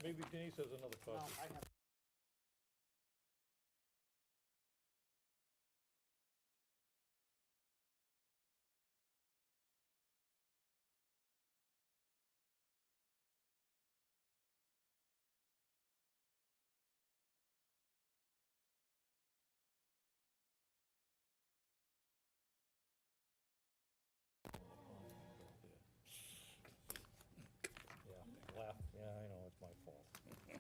Maybe Denise has another No, copy. I have. Yeah, laugh, yeah, I know, it's my fault. I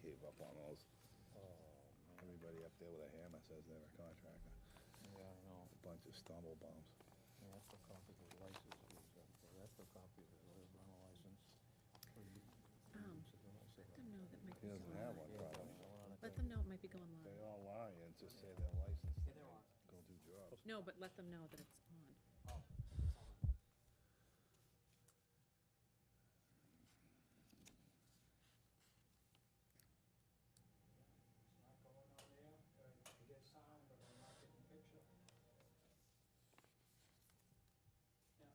gave up on those. Oh, man, Everybody up there with a hammer says they're a contractor. yeah, I know. A bunch of stumble bums. Yeah, that's the copy of his license, that's the copy of his rental license. Let them know that might He be doesn't going have live. one, probably. Let them know it might be going They live. all lie and just say they're licensed. Yeah, they're on. Go do jobs. No, but let them know that it's on. Oh. It's not going on there. I get sound, but I'm not getting picture. Yeah.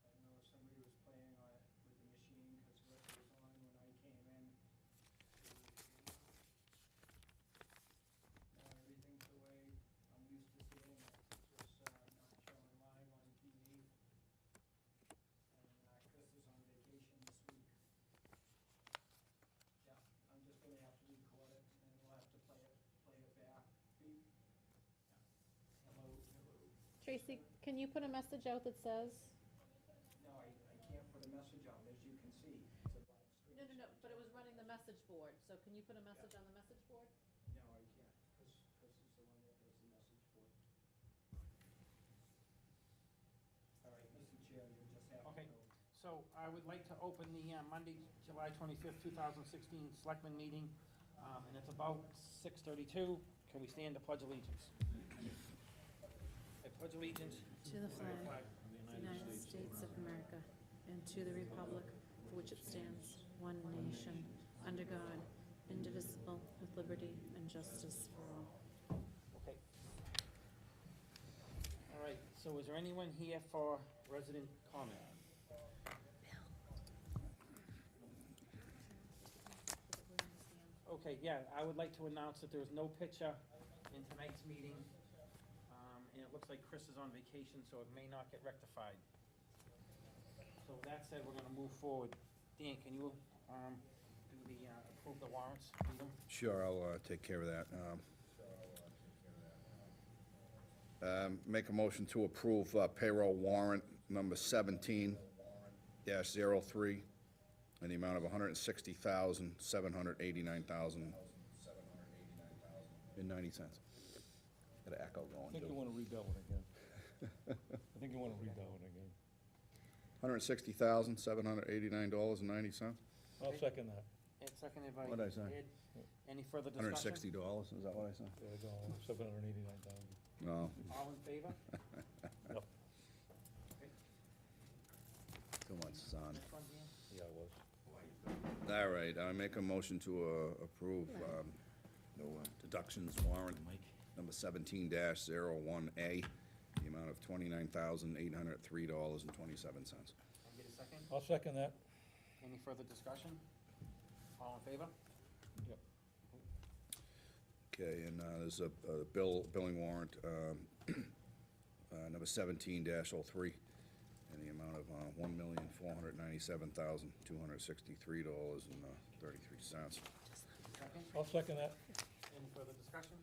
I know somebody was playing on it with the machine, because Rick was on when I came in. Now everything's the way I'm used to seeing it, it's just not showing live on TV. And Chris is on vacation this week. Yeah, I'm just gonna have to record it, and then we'll have to play it back. Beep. Yeah. Hello, hello. Tracy, can you put a message out that says? No, I can't put a message out, as you can see, it's a blank screen. No, but it was running the message board, so can you put a message on the message board? No, I can't, Chris is the one that does the message board. All right, Mr. Chair, you just have to Okay. go. So I would like to open the Monday, July 25th, 2016 Selectmen meeting, and it's about 6:32. Can we stand to pledge allegiance? I pledge allegiance To the to the flag flag of the United States of America and to the republic for which it stands, one nation, under God, indivisible, with liberty and justice for all. Okay. All right, so is there anyone here for resident comment? Okay, yeah, I would like to announce that there is no picture in tonight's meeting, and it looks like Chris is on vacation, so it may not get rectified. So with that said, we're gonna move forward. Dan, can you, do the, approve the warrants, read them? Sure, I'll take care of that. Make a motion to approve payroll warrant number 17-03 in the amount of $160,789,90. Got an echo I going, think you too. wanna read that one again. I think you wanna read that one again. $160,789.90. I'll second that. Ed, seconded by What'd I say? Ed. Any further discussion? $160, is that what I said? There we go, 789,000. No, All in favor? Yep, too much sun. This one, Dan? yeah, it was. All right, I make a motion to approve no deductions warrant number 17-01A, the amount of $29,803.27. Can I get a second? I'll second that. Any further discussion? All in favor? Yep. Okay, and there's a billing warrant number 17-03 in the amount of $1,497,263.33. Second? I'll second that. Any further discussion?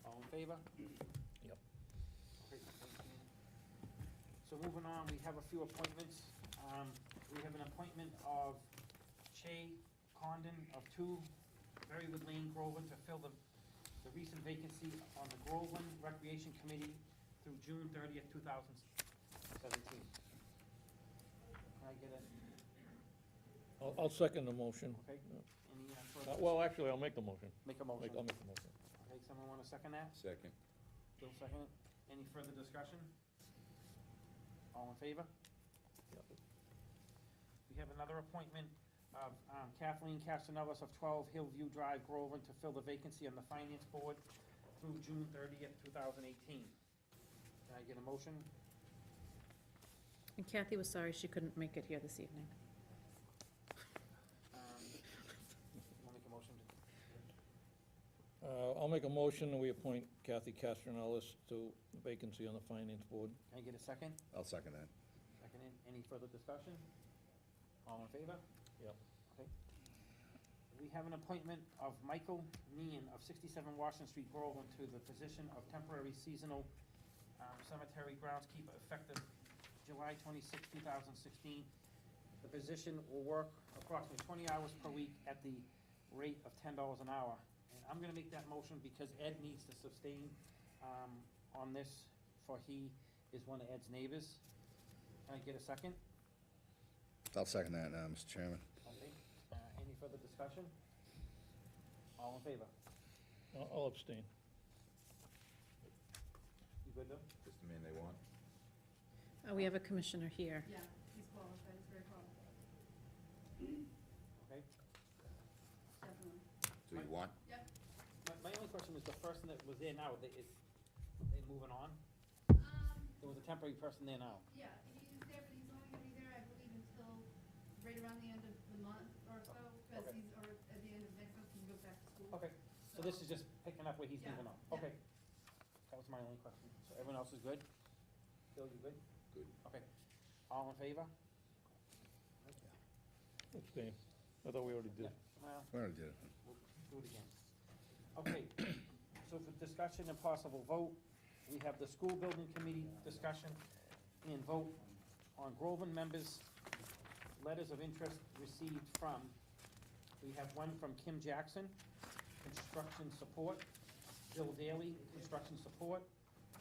All in favor? Yep. Okay, thank you. So moving on, we have a few appointments. We have an appointment of Che Condon of 2 Berrywood Lane, Groveland, to fill the recent vacancy on the Groveland Recreation Committee through June 30th, 2017. Can I get a, I'll second the motion. okay? Any further? Well, actually, I'll make the motion. Make a motion. I'll make the motion. Okay, someone want to second that? Second. Bill second it. Any further discussion? All in favor? Yep. We have another appointment of Kathleen Castellanos of 12 Hillview Drive, Groveland, to fill the vacancy on the Finance Board through June 30th, 2018. Can I get a motion? And Kathy was sorry she couldn't make it here this evening. Wanna make a motion? I'll make a motion that we appoint Kathy Castronellis to vacancy on the Finance Board. Can I get a second? I'll second that. Second, any further discussion? All in favor? Yep. Okay. We have an appointment of Michael Meehan of 67 Washington Street, Groveland, to the position of temporary seasonal cemetery groundskeeper effective July 26, 2016. The position will work approximately 20 hours per week at the rate of $10 an hour. And I'm gonna make that motion because Ed needs to sustain on this, for he is one of Ed's neighbors. Can I get a second? I'll second that, Mr. Chairman. Okay, any further discussion? All in favor? I'll abstain. You good, Bill? Just the man they want. We have a commissioner here. Yeah, he's qualified, he's very qualified, Okay. definitely. So you want? Yep. My only question is the person that was there now, they moving on? There was a temporary person there now. Yeah, he's there, but he's only gonna be there, I believe, until right around the end of the month or so, because Okay. he's, or at the end of next month, he goes back to school. Okay, so this is just picking up where he's Yeah, moving on? yeah. Okay. That was my only question. So everyone else is good? Bill, you good? Good. Okay. All in favor? Abstain. I thought we already did. Yeah, well, We already did it. we'll do it again. Okay, so for discussion and possible vote, we have the school building committee discussion and vote on Groveland members' letters of interest received from, we have one from Kim Jackson, construction support, Bill Daly, construction support,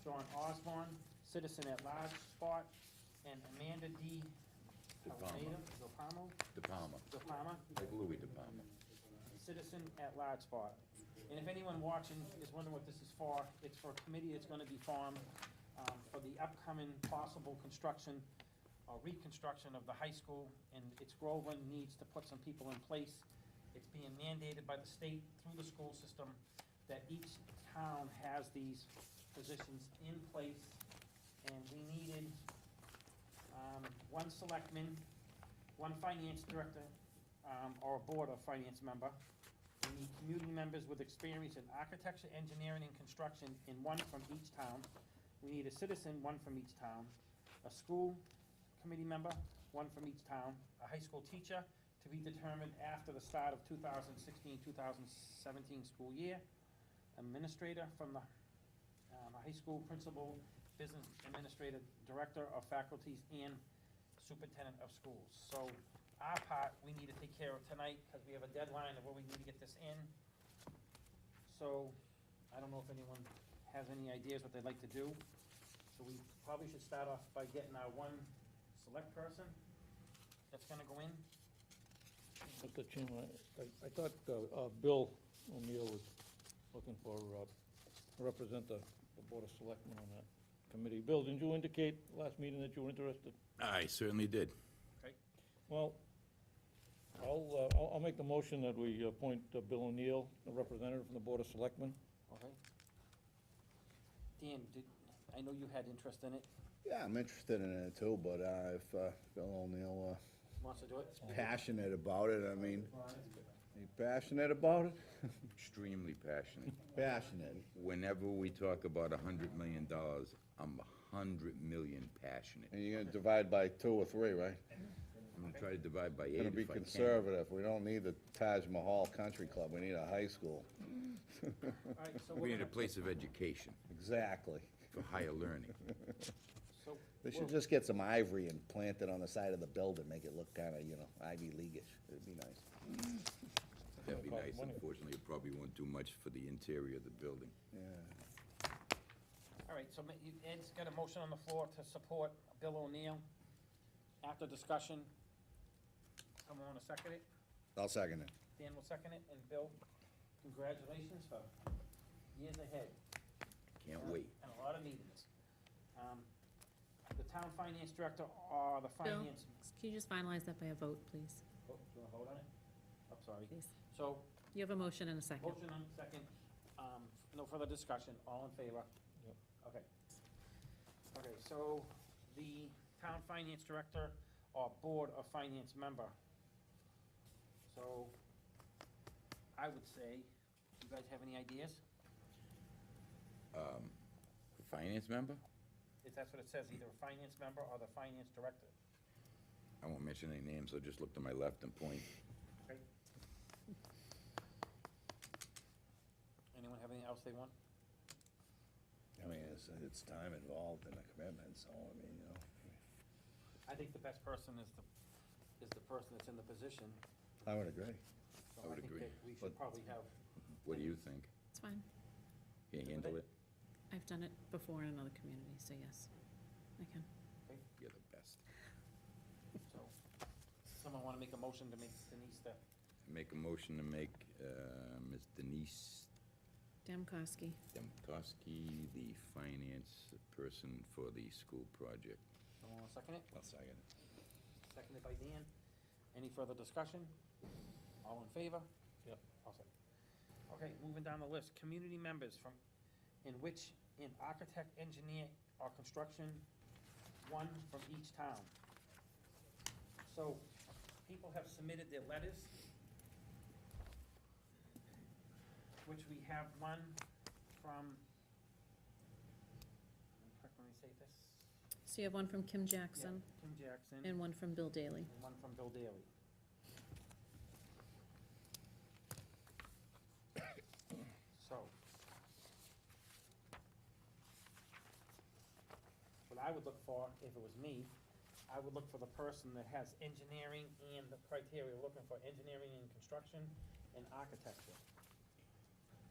John Osborne, citizen at large spot, and Amanda D. Almeida, De Palma, De Palma, like Louis De Palma. citizen at large spot. And if anyone watching is wondering what this is for, it's for a committee that's gonna be formed, for the upcoming possible construction or reconstruction of the high school, and it's Groveland needs to put some people in place. It's being mandated by the state through the school system that each town has these positions in place, and we needed, one selectman, one finance director, or a board of finance member. We need community members with experience in architecture, engineering, and construction, and one from each town. We need a citizen, one from each town. A school committee member, one from each town. A high school teacher, to be determined after the start of 2016-2017 school year. Administrator from the high school principal, business administrator, director of faculties, and superintendent of schools. So our part, we need to take care of tonight, because we have a deadline of where we need to get this in. So, I don't know if anyone has any ideas what they'd like to do. So we probably should start off by getting our one select person that's gonna go in. Mr. Chairman, I thought Bill O'Neill was looking for to represent the Board of Selectmen on that committee. Bill, didn't you indicate last meeting that you were interested? I certainly did. Well, I'll make the motion that we appoint Bill O'Neill, a representative from the Board of Selectmen. Okay. Dan, I know you had interest in it. Yeah, I'm interested in it too, but if Bill O'Neill Wants to do it? is passionate about it, I mean, you passionate about it? Extremely passionate. Passionate. Whenever we talk about $100 million, I'm 100 million passionate. And you're gonna divide by 2 or 3, right? I'm gonna try to divide by 8 Gonna be if I can. conservative. We don't need the Taj Mahal Country Club. We need a high school. All right, so We we're need a gonna, place of education Exactly. for higher learning. so. They should we'll- just get some ivory and plant it on the side of the building, make it look kinda, Ivy League-ish. It'd be nice. That'd be Cost nice. money. Unfortunately, it probably won't do much for the interior of the building. Yeah. All right, so Ed's got a motion on the floor to support Bill O'Neill. After discussion, someone want to second it? I'll second it. Dan will second it, and Bill, congratulations for years ahead. Can't wait. And a lot of meetings. The town finance director or the Bill, finance, can you just finalize that by a vote, please? Oh, do you wanna vote on it? I'm sorry. Please. So, You have a motion and a second. motion on second, no further discussion, all in favor? Yep. Okay. Okay, so the town finance director or board of finance member. So, I would say, you guys have any ideas? Finance member? If that's what it says, either a finance member or the finance director. I won't mention any names, so just look to my left and point. Okay. Anyone have anything else they want? I mean, it's time involved in the commitment, so, I mean, you know, I think the best person is the person that's in the position. I would agree. So I would think agree. that we should probably have, What do you think? It's fine. Can you handle it? I've done it before in another community, so yes, I can. You're the best. so, someone wanna make a motion to make Denise the, Make a motion to make Ms. Denise Damkowski. Demkowski the finance person for the school project. someone wanna second it? I'll second it. Seconded by Dan. Any further discussion? All in favor? Yep. All set. Okay, moving down the list, community members from, in architect, engineer, or construction, one from each town. So, people have submitted their letters, which we have one from, let me say this. So you have one from Kim Jackson Yeah, Kim Jackson. and one from Bill Daly. And one from Bill Daly. So. What I would look for, if it was me, I would look for the person that has engineering and the criteria we're looking for, engineering and construction and architecture.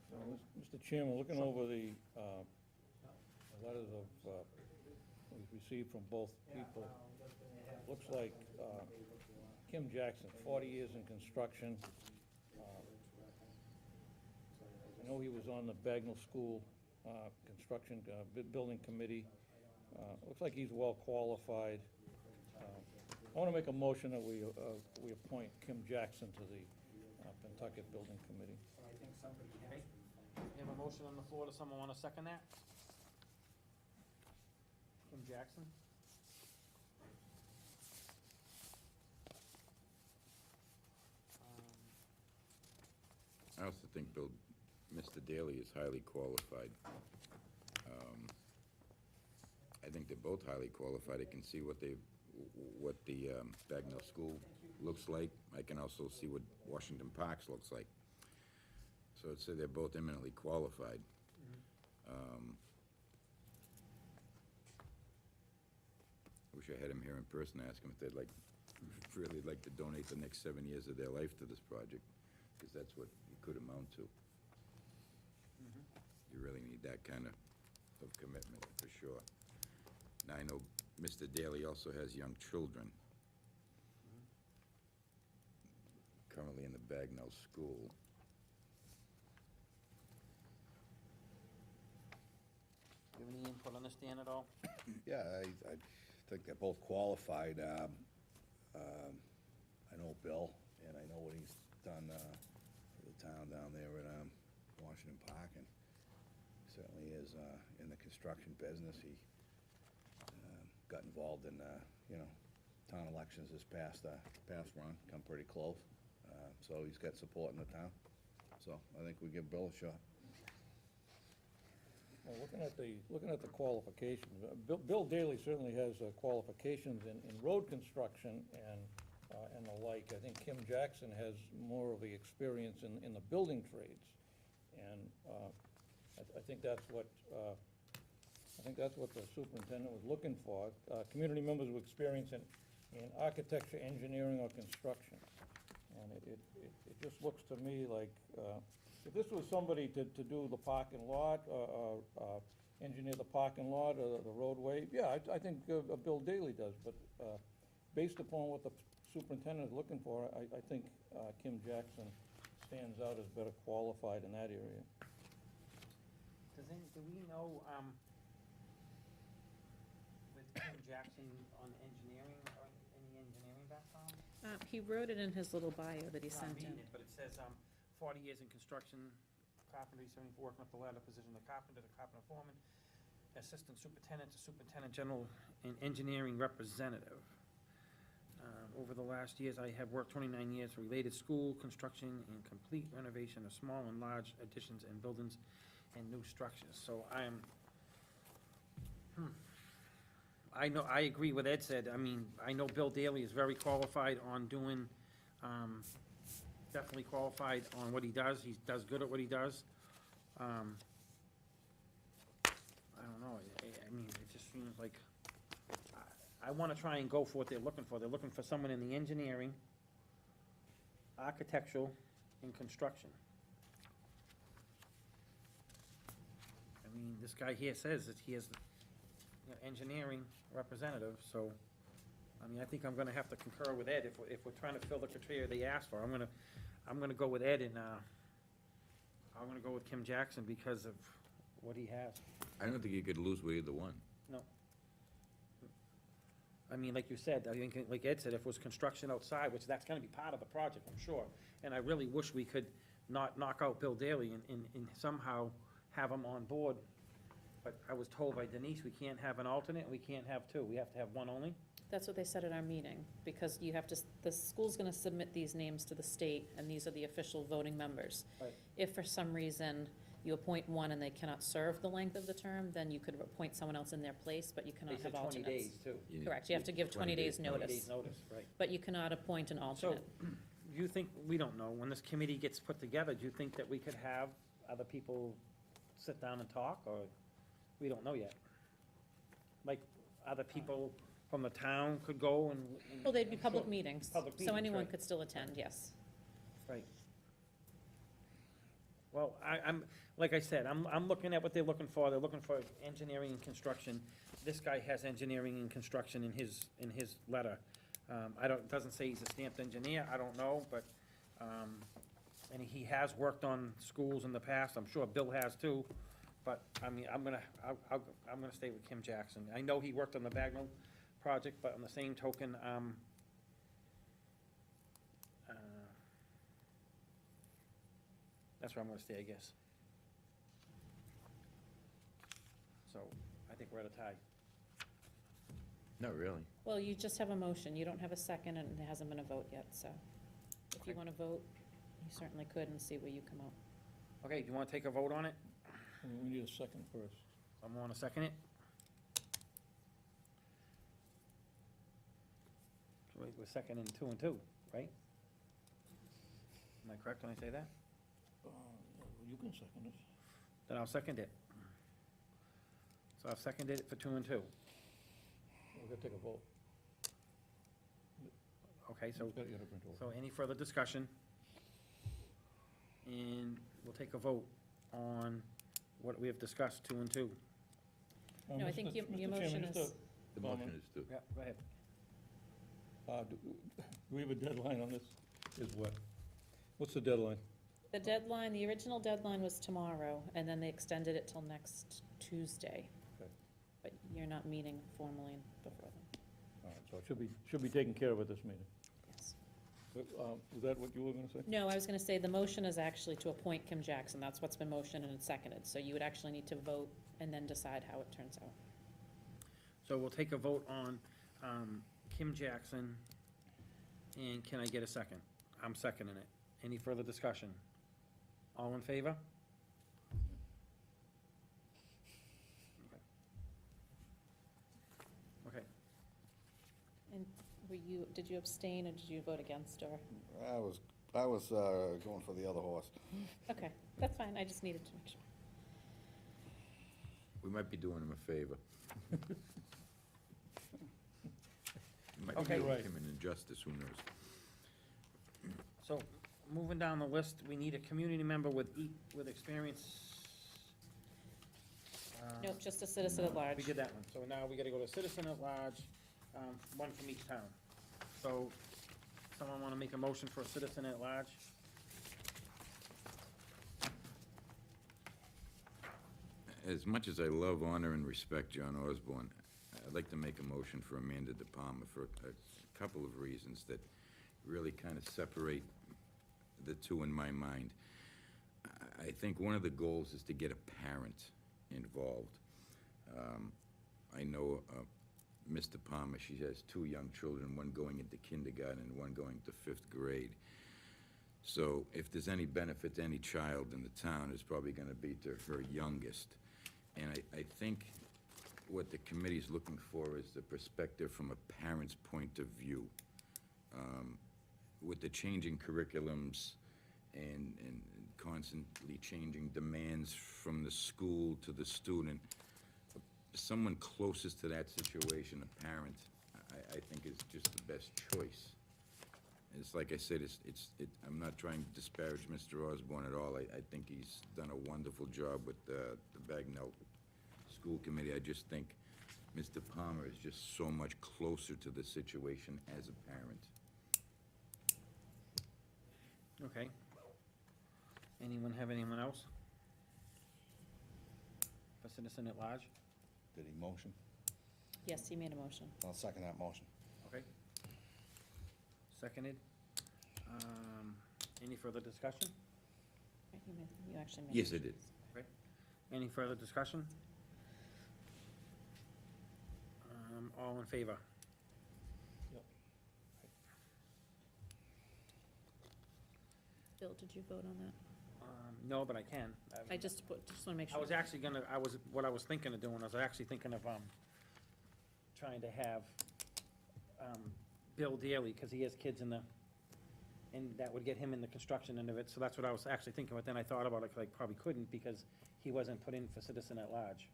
So, Mr. Chairman, looking over the letters we've received from both people, looks like Kim Jackson, 40 years in construction. I know he was on the Bagnell School Construction Building Committee. Looks like he's well-qualified. I want to make a motion that we appoint Kim Jackson to the Pentucket Building Committee. Okay? We have a motion on the floor. Does someone want to second that? Kim Jackson? I also think Mr. Daly is highly qualified. I think they're both highly qualified. I can see what the Bagnell School looks like. I can also see what Washington Parks looks like. So I'd say they're both eminently qualified. I wish I had him here in person, ask him if they'd really like to donate the next 7 years of their life to this project, because that's what it could amount to. You really need that kind of commitment, for sure. Now, I know Mr. Daly also has young children, currently in the Bagnell School. Do you have any input on this, Dan, at all? Yeah, I think they're both qualified. I know Bill, and I know what he's done for the town down there at Washington Park, and certainly is in the construction business. He got involved in, town elections this past run, come pretty close. So he's got support in the town. So I think we give Bill a shot. Well, looking at the qualifications, Bill Daly certainly has qualifications in road construction and the like. I think Kim Jackson has more of the experience in the building trades. And I think that's what the superintendent was looking for. Community members with experience in architecture, engineering, or construction. And it just looks to me like, if this was somebody to do the parking lot, or engineer the parking lot, or the roadway, yeah, I think Bill Daly does, but based upon what the superintendent is looking for, I think Kim Jackson stands out as better qualified in that area. Do we know, with Kim Jackson on engineering, or any engineering background? He wrote it in his little bio that he I'm not sent reading in. it, but it says, 40 years in construction, carpentry, 74 working up the ladder position, the carpenter, the carpenter foreman, assistant superintendent to superintendent general and engineering representative. Over the last years, I have worked 29 years for related school, construction, and complete renovation of small and large additions and buildings and new structures. So I know, I agree with Ed said. I mean, I know Bill Daly is very qualified on doing, definitely qualified on what he does. He does good at what he does. I don't know, I mean, it just seems like, I wanna try and go for what they're looking for. They're looking for someone in the engineering, architectural, and construction. I mean, this guy here says that he is, engineering representative, so, I mean, I think I'm gonna have to concur with Ed if we're trying to fill the criteria they asked for. I'm gonna go with Ed, and, I'm gonna go with Kim Jackson because of what he has. I don't think you could lose with either one. No. I mean, like you said, I think, like Ed said, if it was construction outside, which that's gonna be part of the project, I'm sure. And I really wish we could not knock out Bill Daly and somehow have him on board. But I was told by Denise, we can't have an alternate, and we can't have two. We have to have one only. That's what they said at our meeting, because you have to, the school's gonna submit these names to the state, and these are the official voting members. Right. If for some reason you appoint one and they cannot serve the length of the term, then you could appoint someone else in their place, but you They cannot said have 20 alternates. days, too. Correct, you have to give 20 days 20 notice, days notice, right. but you cannot appoint an So, alternate. do you think, we don't know, when this committee gets put together, do you think that we could have other people sit down and talk, or we don't know yet? Like, other people from the town could go and. Well, they'd be public meetings, Public so meetings, anyone right. could still attend, yes. Right. Well, I'm, like I said, I'm looking at what they're looking for. They're looking for engineering and construction. This guy has engineering and construction in his letter. Doesn't say he's a stamped engineer, I don't know, but, and he has worked on schools in the past. I'm sure Bill has too. But, I mean, I'm gonna stay with Kim Jackson. I know he worked on the Bagnell project, but on the same token, that's where I'm gonna stay, I guess. So, I think we're at a tie. Not really. Well, you just have a motion, you don't have a second, and there hasn't been a vote yet, so if you Okay. wanna vote, you certainly could and see where you come out. Okay, do you wanna take a vote on it? We need a second first. Someone wanna second it? So we're seconding 2 and 2, right? Am I correct when I say that? You can second it. Then I'll second it. So I've seconded it for 2 and 2. We're gonna take a vote. Okay, so, You gotta print over. so any further discussion? And we'll take a vote on what we have discussed, 2 and 2. Uh, No, I think Mr. your Mr. motion Chairman, is- just The motion is to. Yeah, go ahead. do we have a deadline on this? Is what? What's the deadline? The deadline, the original deadline was tomorrow, and then they extended it till next Tuesday. Okay. But you're not meeting formally before then, All right, so it should be taken care of at this meeting. yes. Was that what you were gonna say? No, I was gonna say, the motion is actually to appoint Kim Jackson, that's what's been motioned and it's seconded, so you would actually need to vote and then decide how it turns out. So we'll take a vote on Kim Jackson, and can I get a second? I'm seconding it. Any further discussion? All in favor? Okay. And did you abstain or did you vote against, or? I was going for the other horse. Okay, that's fine, I just needed to make sure. We might be doing him a favor. Might Okay. be doing Right. him an injustice, who knows? So, moving down the list, we need a community member with experience. Nope, just a citizen at large. We did that one, so now we gotta go to citizen at large, one from each town. So, someone wanna make a motion for a citizen at large? As much as I love, honor, and respect John Osborne, I'd like to make a motion for Amanda De Palma for a couple of reasons. That really kind of separate the two in my mind. I think one of the goals is to get a parent involved. I know Mr. Palmer, she has 2 young children, one going into kindergarten and one going to 5th grade. So if there's any benefit to any child in the town, it's probably gonna be to her youngest. And I think what the committee's looking for is the perspective from a parent's point of view. With the changing curriculums and constantly changing demands from the school to the student, someone closest to that situation, a parent, I think is just the best choice. It's like I said, I'm not trying to disparage Mr. Osborne at all. I think he's done a wonderful job with the Bagnell School Committee. I just think Mr. Palmer is just so much closer to the situation as a parent. Okay. Anyone have anyone else? For citizen at large? Did he motion? Yes, he made a motion. I'll second that motion. Okay. Seconded. Any further discussion? You actually made. Yes, I did. Any further discussion? All in favor? Bill, did you vote on that? No, but I can. I just wanna make I sure. was actually gonna, what I was thinking of doing, I was actually thinking of, trying to have, Bill Daly, cause he has kids and that would get him in the construction end of it, so that's what I was actually thinking, but then I thought about it, 'cause I probably couldn't, because he wasn't put in for citizen at large.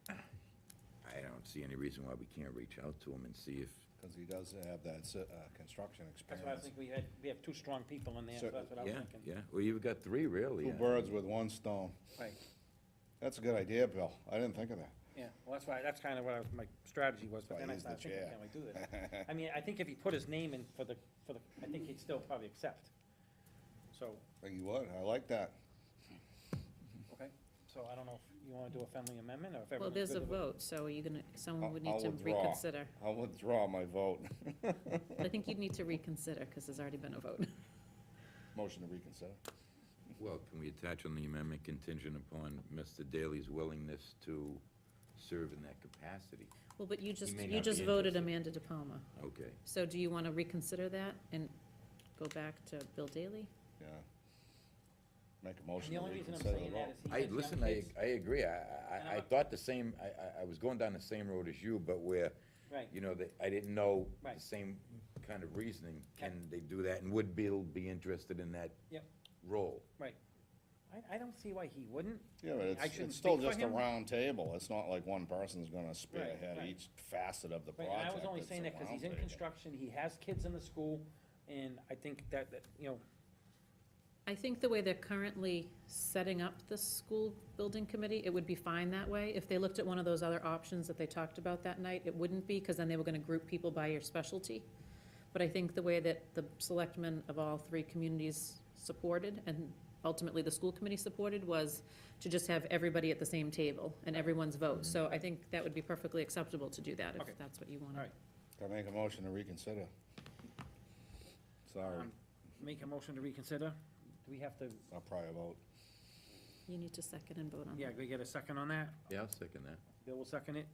I don't see any reason why we can't reach out to him and see if, Because he does have that construction That's why I experience. think we have two strong people in there, so that's what I was yeah, thinking. yeah. Well, you've got 3, really. 2 birds with 1 stone. Right, That's a good idea, Bill. I didn't think of that. yeah, well, that's kind of what my strategy was, but Why then I he's the started thinking, chair. can we do this? I mean, I think if he put his name in for the, I think he'd still probably accept. So, Think you would? I like that. okay, so I don't know if you wanna do a friendly amendment, or if Well, everyone's there's a good with it. vote, so are you gonna, someone would I'll need to withdraw. reconsider. I'll withdraw my vote. I think you'd need to reconsider, because there's already been a vote. Motion to reconsider. Well, can we attach on the amendment contingent upon Mr. Daly's willingness to serve in that capacity? Well, but you just may not be voted interested. Amanda De Palma. Okay. So do you wanna reconsider that and go back to Bill Daly? Yeah. Make a motion The to only reason I'm reconsider the saying vote. that is he has young Listen, kids. I agree. And I I'm- thought the same, I was going down the same road as you, but where, Right, you know, that I didn't know Right. the same kind of reasoning. Can they do that? And would Bill be interested in that Yep. role? I don't see why he wouldn't. Yeah, but I it's shouldn't still speak for just a him. round table. It's not like one person's gonna spearhead right. each facet of the Right, project. and I was only It's saying a that because he's round in table. construction, he has kids in the school, and I think that, you know, I think the way they're currently setting up the school building committee, it would be fine that way. If they looked at one of those other options that they talked about that night, it wouldn't be, because then they were gonna group people by your specialty. But I think the way that the selectmen of all 3 communities supported, and ultimately the school committee supported, was to just have everybody at the same table and everyone's vote. So I think that would be perfectly acceptable to do that, Okay. if that's what you wanted. All right. Can I make a motion to reconsider? Sorry, make a motion to reconsider. Do we have to, I'll probably vote. You need to second and vote on yeah, that. we get a second on that? Yeah, I'll second that. Bill will second it.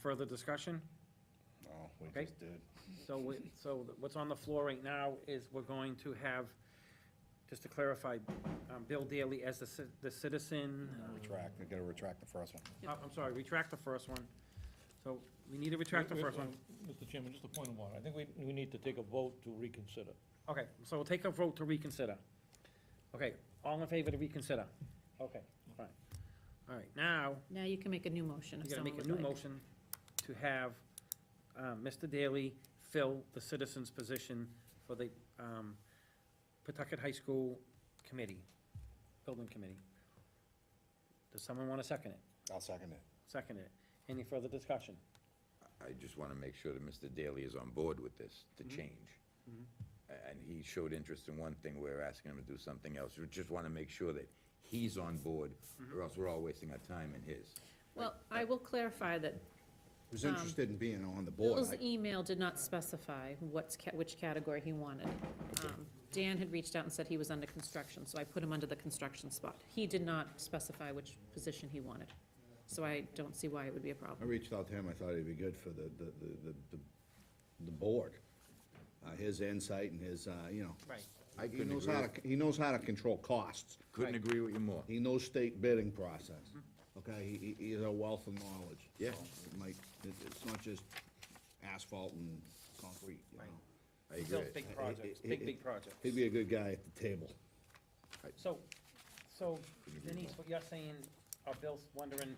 Further discussion? No, we Okay. just did. So what's on the floor right now is we're going to have, just to clarify, Bill Daly as the citizen. Retract, we gotta retract the first one. I'm sorry, retract the first one. So we need to retract the Wait, first one. Mr. Chairman, just a point of order. I think we need to take a vote to reconsider. Okay, so we'll take a vote to reconsider. Okay, all in favor to reconsider? Okay, fine. All right, now, Now you can make a new motion we if gotta someone make a would new like. motion to have Mr. Daly fill the citizen's position for the Pawtucket High School Committee, Building Committee. Does someone want to second it? I'll second it. Second it. Any further discussion? I just want to make sure that Mr. Daly is on board with this, to Mhm. change. Mhm. And he showed interest in one thing, we're asking him to do something else. We just want to make sure that he's on board, or else we're all wasting our time in his. Well, I will clarify that Was interested in being on the board. Bill's email did not specify which category he wanted. Dan had reached out and said he was under construction, so I put him under the construction spot. He did not specify which position he wanted, so I don't see why it would be a I problem. reached out to him, I thought he'd be good for the board. His insight and his, you know, Right. I couldn't agree, he knows how to control costs. couldn't agree with you more. He knows state bidding process, okay? He has a wealth of knowledge. Yeah. So it's not just asphalt and concrete, you know? I He agree. built big projects, big projects. He'd be a good guy at the table. So Denise, what you're saying, or Bill's wondering,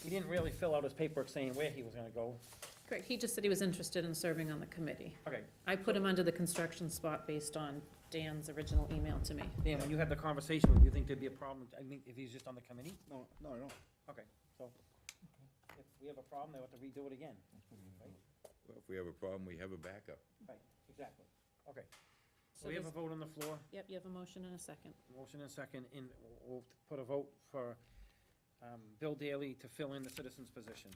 he didn't really fill out his paperwork saying where he was gonna go. Correct, he just said he was interested in serving on the committee. Okay, I put him under the construction spot based on Dan's original email to me. Dan, when you had the conversation, do you think there'd be a problem, I mean, if he's just on the committee? No, I don't. Okay, so, if we have a problem, they have to redo it again. Right, Well, if we have a problem, we have a backup. right, exactly, okay. So We have a there's- vote on the floor, Yep, you have a motion and a second. motion and second, and we'll put a vote for, Bill Daly to fill in the citizen's position.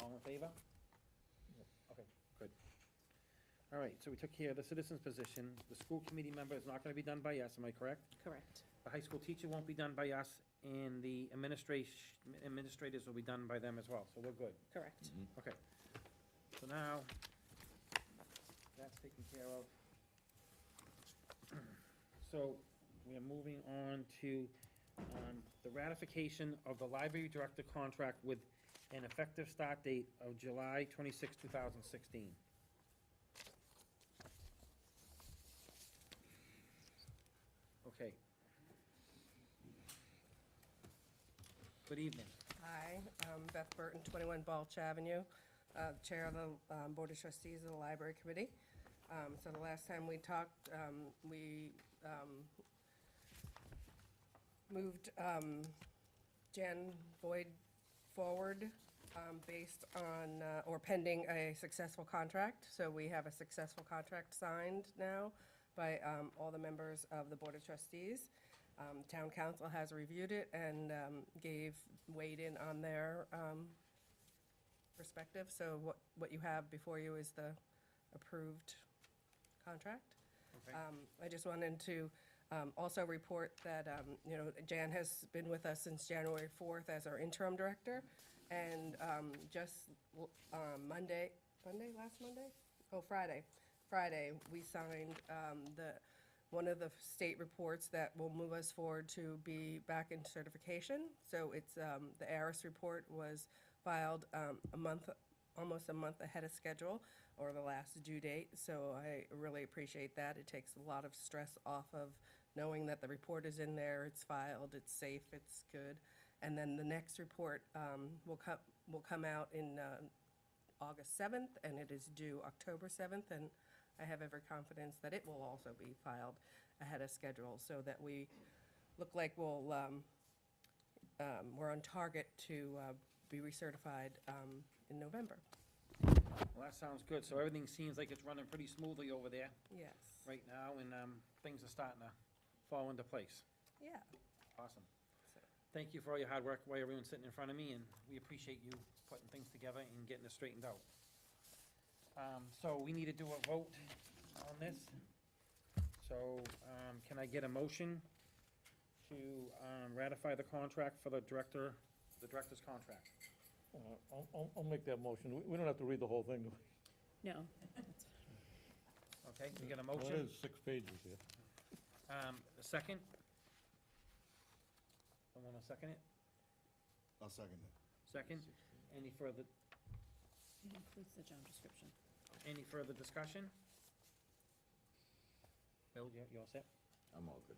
All in favor? Okay, good. All right, so we took care of the citizen's position. The school committee member is not gonna be done by us, am I correct? Correct. The high school teacher won't be done by us, and the administrators will be done by them as well, so we're good. Correct. Okay. So now, that's taken care of. So, we are moving on to, the ratification of the library director contract with an effective start date of July 26, 2016. Okay. Good evening. Hi, I'm Beth Burton, 21 Balch Avenue, Chair of the Board of Trustees of the Library Committee. So the last time we talked, we moved Jan Boyd forward based on, or pending a successful contract. So we have a successful contract signed now by all the members of the Board of Trustees. Town council has reviewed it and weighed in on their perspective. So what you have before you is the approved contract. Okay. I just wanted to also report that, Jan has been with us since January 4th as our interim director. And just Friday, we signed one of the state reports that will move us forward to be back in certification. So it's, the ARIS report was filed almost a month ahead of schedule, or the last due date. So I really appreciate that. It takes a lot of stress off of knowing that the report is in there, it's filed, it's safe, it's good. And then the next report will come out in August 7th, and it is due October 7th. And I have every confidence that it will also be filed ahead of schedule, so that we look like we're on target to be recertified in November. Well, that sounds good. So everything seems like it's running pretty smoothly over there Yes. right now, and things are starting to fall into place. Yeah. Awesome. So- Thank you for all your hard work while everyone's sitting in front of me, and we appreciate you putting things together and getting it straightened out. So we need to do a vote on this. So, can I get a motion to ratify the contract for the director's contract? I'll make that motion. We don't have to read the whole thing. do we? No. Okay, we get a Well, motion? it is 6 pages here. A second? Someone will second it? I'll second it. Second? Any further, It includes the job description. any further discussion? Bill, you all set? I'm all good.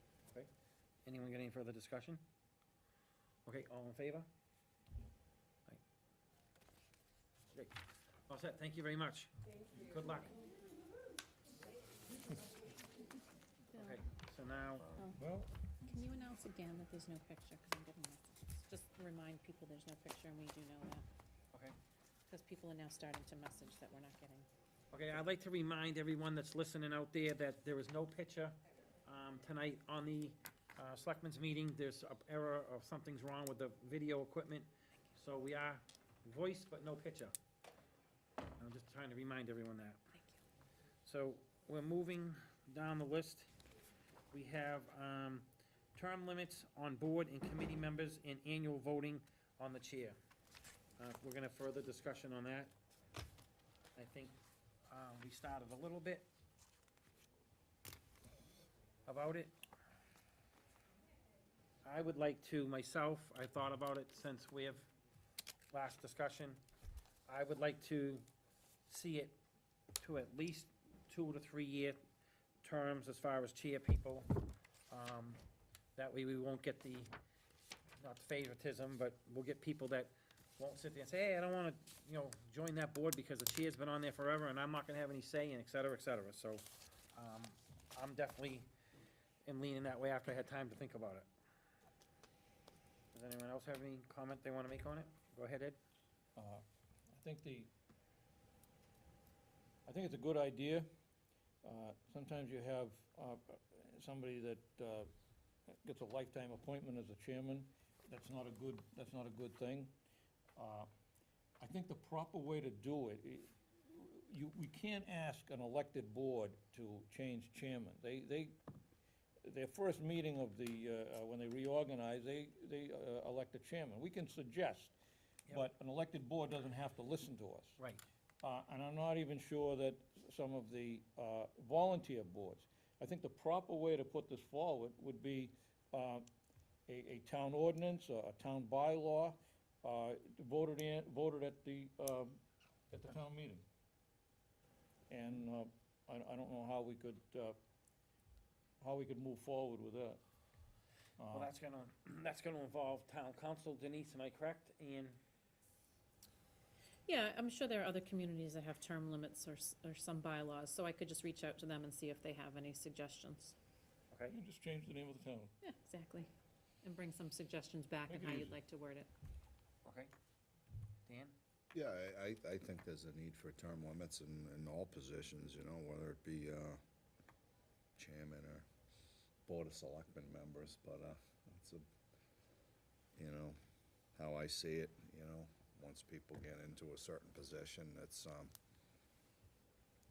Anyone got any further discussion? Okay, all in favor? Aye. Great. All set, thank you very much. Good luck. Okay, so now, Well, Can you announce again that there's no picture, because I'm getting messages? Just remind people there's no picture, and we do know that, okay. because people are now starting to message that we're not getting. Okay, I'd like to remind everyone that's listening out there that there is no picture tonight on the Selectmen's meeting. There's an error of something's wrong with the video equipment, so we are voice but no picture. I'm just trying to remind everyone that. Thank you. So we're moving down the list. We have term limits on board and committee members and annual voting on the chair. We're gonna further discussion on that. I think we started a little bit about it. I would like to, myself, I thought about it since we have last discussion. I would like to see it to at least 2 to 3 year terms as far as chair people. That way we won't get the, not favoritism, but we'll get people that won't sit there and say, hey, I don't wanna, join that board because the chair's been on there forever and I'm not gonna have any say, and et cetera, et cetera. So, I'm definitely am leaning that way after I had time to think about it. Does anyone else have any comment they wanna make on it? Go ahead, Ed. I think it's a good idea. Sometimes you have somebody that gets a lifetime appointment as a chairman. That's not a good thing. I think the proper way to do it, we can't ask an elected board to change chairman. Their first meeting of when they reorganize, they elect a chairman. We can suggest, but an elected board doesn't have to listen to us. Right. And I'm not even sure that some of the volunteer boards. I think the proper way to put this forward would be a town ordinance, a town bylaw, voted at the town meeting. And I don't know how we could move forward with that. Well, that's gonna involve town council, Denise, am I correct? And, Yeah, I'm sure there are other communities that have term limits or some bylaws, so I could just reach out to them and see if they have any suggestions. okay, You just change the name of the town. Yeah, exactly. And bring some suggestions back on Make it how easy. you'd like to word it. okay. Dan? Yeah, I think there's a need for term limits in all positions, whether it be chairman or board of selectmen members, but that's how I see it, once people get into a certain position, it's,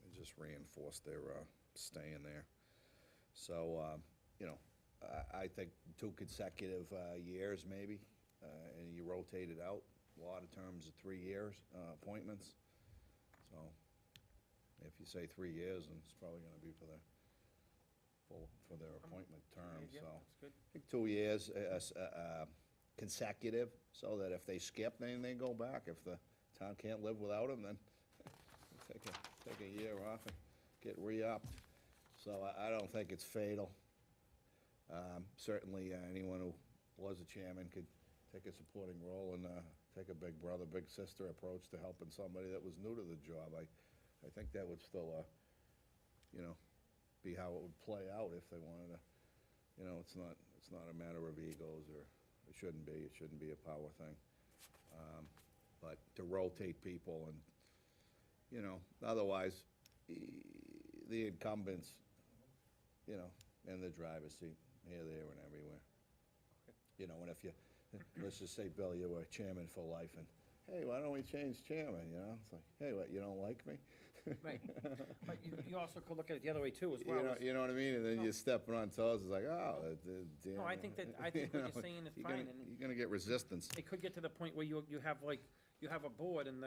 they just reinforce their staying there. So, I think 2 consecutive years maybe, and you rotate it out. A lot of terms of 3 years, appointments. So if you say 3 years, then it's probably gonna be for their appointment term, Yeah, so. that's good. I think 2 years, consecutive, so that if they skip, then they go back. If the town can't live without them, then take a year off and get re-upped. So I don't think it's fatal. Certainly, anyone who was a chairman could take a supporting role and take a big brother, big sister approach to helping somebody that was new to the job. I think that would still, be how it would play out if they wanted to. It's not a matter of egos, or it shouldn't be a power thing. But to rotate people and, otherwise, the incumbents, in the driver's seat, here, there, and everywhere. And if you, let's just say, Bill, you were chairman for life, and, hey, why don't we change chairman, It's like, hey, what, you don't like me? Right, but you also could look at it the other way too as well. You know what I mean? And then you're stepping on toes, it's like, oh, damn. No, I think what you're saying is fine, and You're gonna get resistance. it could get to the point where you have a board and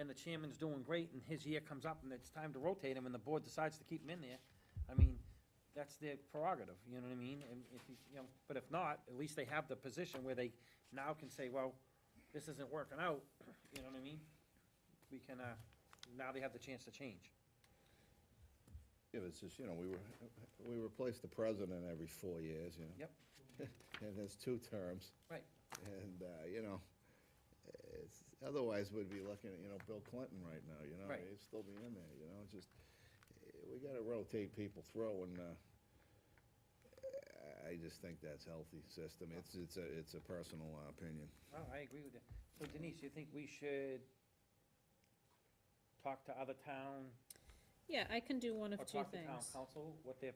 the chairman's doing great, and his year comes up and it's time to rotate him, and the board decides to keep him in there. I mean, that's their prerogative, you know what I mean? And if but if not, at least they have the position where they now can say, well, this isn't working out, you know what I mean? We can, now they have the chance to change. Yeah, but it's just, we replace the president every 4 years, Yep. And there's 2 terms. Right. And, otherwise we'd be looking at, Bill Clinton right now, Right. He'd still be in there, just, we gotta rotate people through, and, I just think that's healthy system. It's a personal opinion. Oh, I agree with you. So Denise, you think we should talk to other town, Yeah, I can do one of or 2 talk to town things. council, what they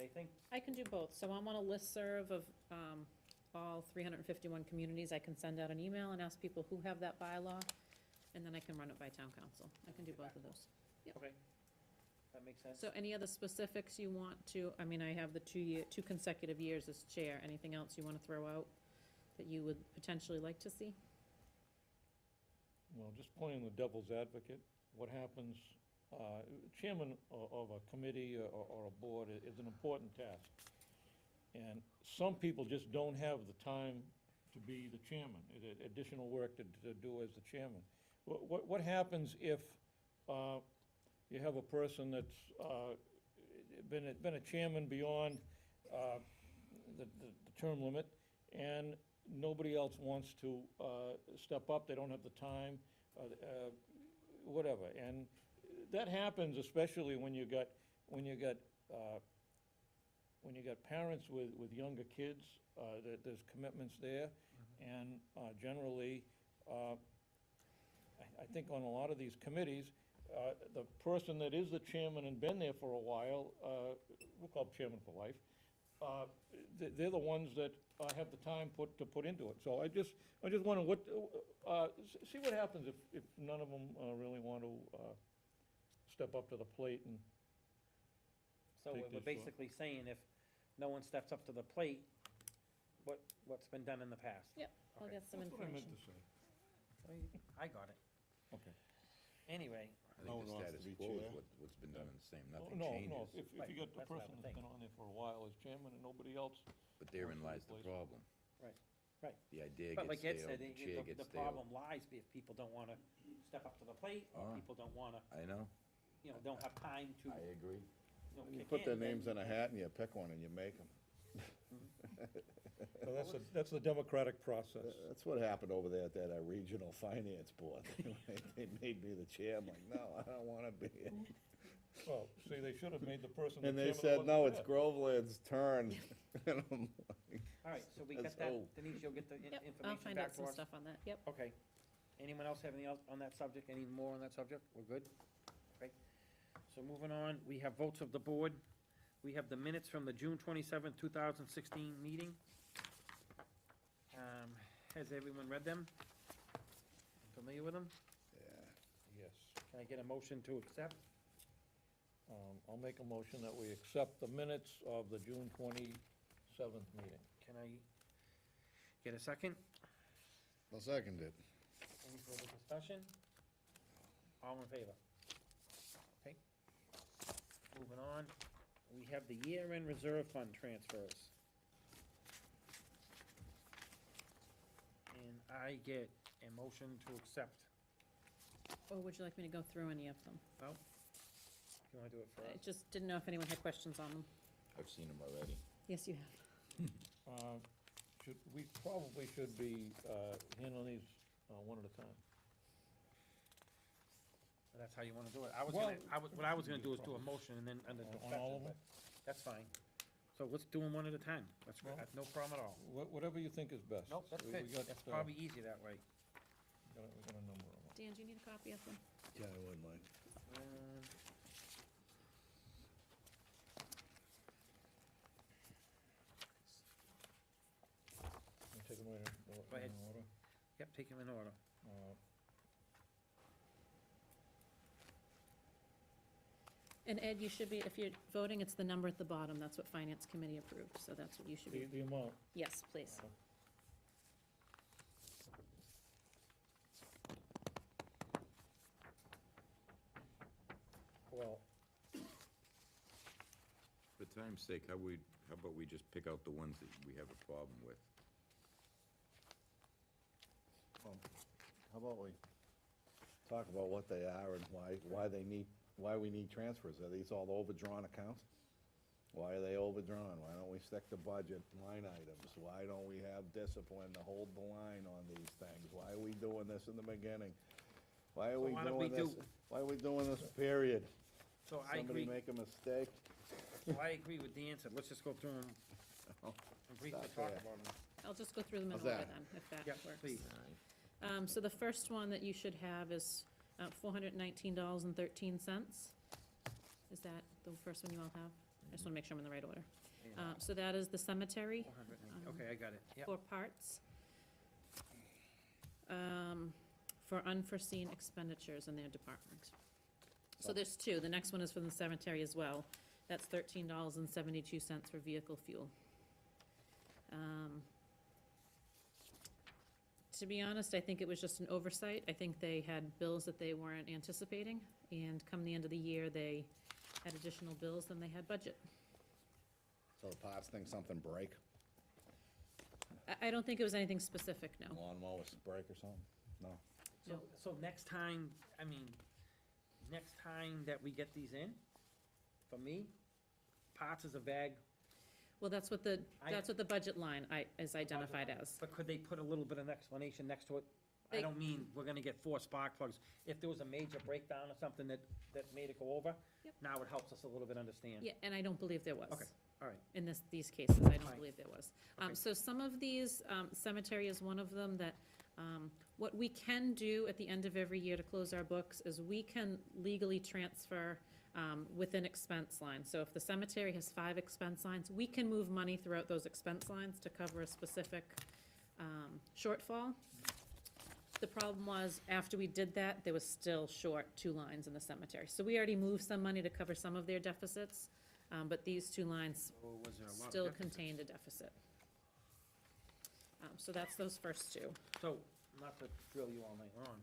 think? I can do both. So I'm on a listserv of all 351 communities. I can send out an email and ask people who have that bylaw and then I can run it by town council. I can do both of those. Yep. Okay, that makes sense. So any other specifics you want to, I mean, I have the 2 consecutive years as chair. Anything else you want to throw out that you would potentially like to see? Well, just playing the devil's advocate, what happens, chairman of a committee or a board is an important task. And some people just don't have the time to be the chairman, additional work to do as the chairman. What happens if you have a person that's been a chairman beyond the term limit, and nobody else wants to step up, they don't have the time, whatever. And that happens especially when you got parents with younger kids, there's commitments there. And generally, I think on a lot of these committees, the person that is the chairman and been there for a while, we'll call them chairman for life, they're the ones that have the time to put into it. So I just wonder see what happens if none of them really want to step up to the plate and So take we're this on. basically saying if no one steps up to the plate, what's been done in the past? Yep, I'll Okay. get some That's what I meant information. to say. I got it. Okay. Anyway, I No think the one wants to status be quo is chair. what's been done in the same, Oh, nothing no, changes. if Right, you got a that's what I person would that's think. been on there for a while as chairman and nobody else, But therein lies the Replace. problem. Right. The idea but gets like Ed stale, said, the chair the gets stale. problem lies if people don't wanna step up to the plate, or Ah. people don't wanna, I know, don't have time to, I agree. You kick put their in, then- names in a hat and you pick one and you make them. so that's the democratic process. That's what happened over there at that regional finance board. They made me the chair. I'm like, no, I don't want to be it. Well, see, they should have made the person the And chairman they that said, wasn't no, it's there. Groveland's turn. And I'm like, Alright, so we That's got that, old. Denise, you'll get the Yep, I'll information find back out to some us? stuff on that, yep. Okay. Anyone else have anything else on that subject? Any more on that subject? We're good? Okay. So moving on, we have votes of the board. We have the minutes from the June 27th, 2016 meeting. Has everyone read them? Familiar with them? yeah. Yes. Can I get a motion to accept? I'll make a motion that we accept the minutes of the June 27th meeting. Can I get a second? I'll second it. Any further discussion? All in favor? Okay. Moving on, we have the year-end reserve fund transfers. And I get a motion to accept. Or would you like me to go through any of them? No? You wanna do it I first? just didn't know if anyone had questions on them. I've seen them already. Yes, you have. We probably should be handling these one at a time. That's how you wanna do it. I was Well, gonna, what I was gonna do is do a motion and then under On all of discussion, them? but that's fine. So let's do them one at a time. That's, Well- that's no problem at all. Whatever you think is best. Nope, that's We good. got, That's probably easier that way. we got a number of them. Dan, do you need a copy of them? Yeah, I would like. We'll take them in Go ahead. order. Yep, take them in order. Uh, And Ed, you should be, if you're voting, it's the number at the bottom. That's what Finance Committee approved, so that's what you should be. The amount. Yes, please. Well, For time's sake, how about we just pick out the ones that we have a problem with? How about we talk about what they are and why we need transfers? Are these all overdrawn accounts? Why are they overdrawn? Why don't we stick to budget line items? Why don't we have discipline to hold the line on these things? Why are we doing this in the beginning? Why are we why don't we doing this? do- Why are we doing this, period? So I agree, Somebody make a mistake? so I agree with Dan said, let's just go through them Oh, and briefly Stop talk there. about them. I'll just go through them in How's order that? then, if that Yeah, works. please. So the first one that you should have is $419.13. Is that the first one you all have? I just want to make sure I'm in the right order. So that is the cemetery, 490. Okay, I got it, yep. 4 parts. for unforeseen expenditures in their department. So there's two. The next one is from the cemetery as well. That's $13.72 for vehicle fuel. To be honest, I think it was just an oversight. I think they had bills that they weren't anticipating, and come the end of the year, they had additional bills than they had budget. So the parts think something break, I don't think it was anything specific, no. lawnmowers break or something? No? So next time, I mean, next time that we get these in, for me, parts is a bag. Well, that's what the budget line is identified as. But could they put a little bit of explanation next to it? I They- don't mean we're gonna get 4 spark plugs. If there was a major breakdown or something that made it go over, Yep. now it helps us a little bit understand. Yeah, and I don't believe there was. Okay, all right. In these cases, I don't Fine. believe there was. Okay. So some of these, cemetery is one of them that, what we can do at the end of every year to close our books is we can legally transfer within expense lines. So if the cemetery has 5 expense lines, we can move money throughout those expense lines to cover a specific shortfall. The problem was, after we did that, there was still short 2 lines in the cemetery. So we already moved some money to cover some of their deficits, but these 2 lines Or was there a lot of still deficits? contained a deficit. So that's those first 2. So, not to drill you all night long,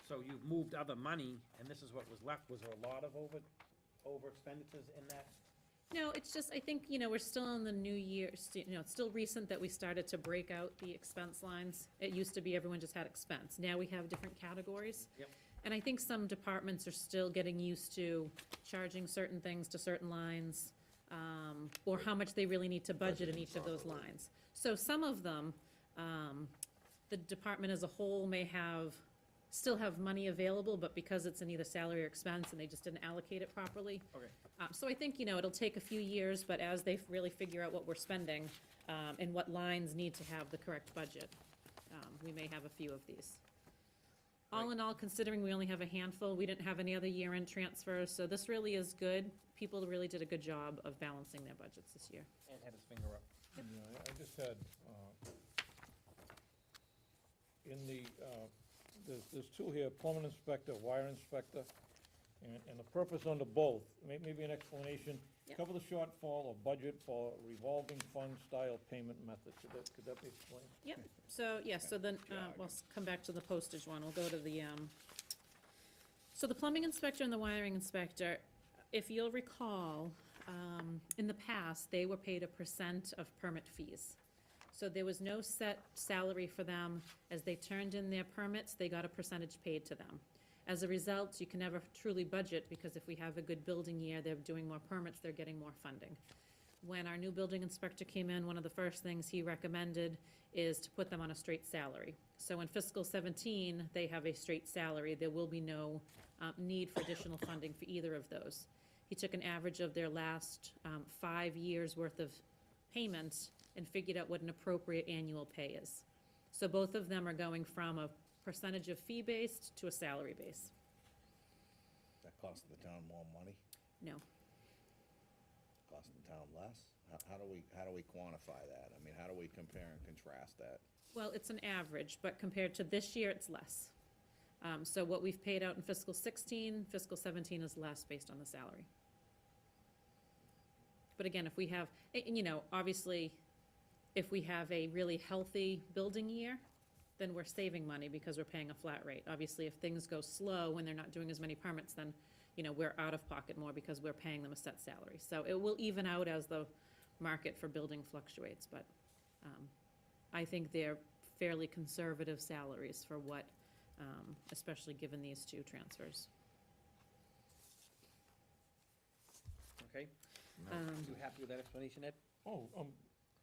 so you've moved other money, and this is what was left. Was there a lot of over expenditures in that? No, it's just, I think, we're still in the new year, it's still recent that we started to break out the expense lines. It used to be everyone just had expense. Now we have different categories. Yep. And I think some departments are still getting used to charging certain things to certain lines, or how much they really need to budget in each of those lines. So some of them, the department as a whole may still have money available, but because it's in either salary or expense and they just didn't allocate it properly. Okay. So I think, it'll take a few years, but as they really figure out what we're spending, and what lines need to have the correct budget, we may have a few of these. All in all, considering we only have a handful, we didn't have any other year-end transfers, so this really is good. People really did a good job of balancing their budgets this year. And had his finger up. Yeah, I just had, in the, there's 2 here, plumbing inspector, wire inspector, and the purpose under both, maybe an explanation. Yep. Cover the shortfall of budget for revolving fund style payment method. Could that be explained? Yep, so then, we'll come back to the postage one, we'll go to the, so the plumbing inspector and the wiring inspector, if you'll recall, in the past, they were paid a % of permit fees. So there was no set salary for them. As they turned in their permits, they got a percentage paid to them. As a result, you can never truly budget, because if we have a good building year, they're doing more permits, they're getting more funding. When our new building inspector came in, one of the first things he recommended is to put them on a straight salary. So in fiscal 17, they have a straight salary. There will be no need for additional funding for either of those. He took an average of their last 5 years' worth of payments and figured out what an appropriate annual pay is. So both of them are going from a percentage of fee-based to a salary base. That costs the town more money, No. costs the town less? How do we quantify that? I mean, how do we compare and contrast that? Well, it's an average, but compared to this year, it's less. So what we've paid out in fiscal 16, fiscal 17 is less based on the salary. But again, if we have, obviously, if we have a really healthy building year, then we're saving money because we're paying a flat rate. Obviously, if things go slow when they're not doing as many permits, then, we're out of pocket more because we're paying them a set salary. So it will even out as the market for building fluctuates, but I think they're fairly conservative salaries for what, especially given these 2 transfers. Okay? You happy with that explanation, Ed? Oh, I'm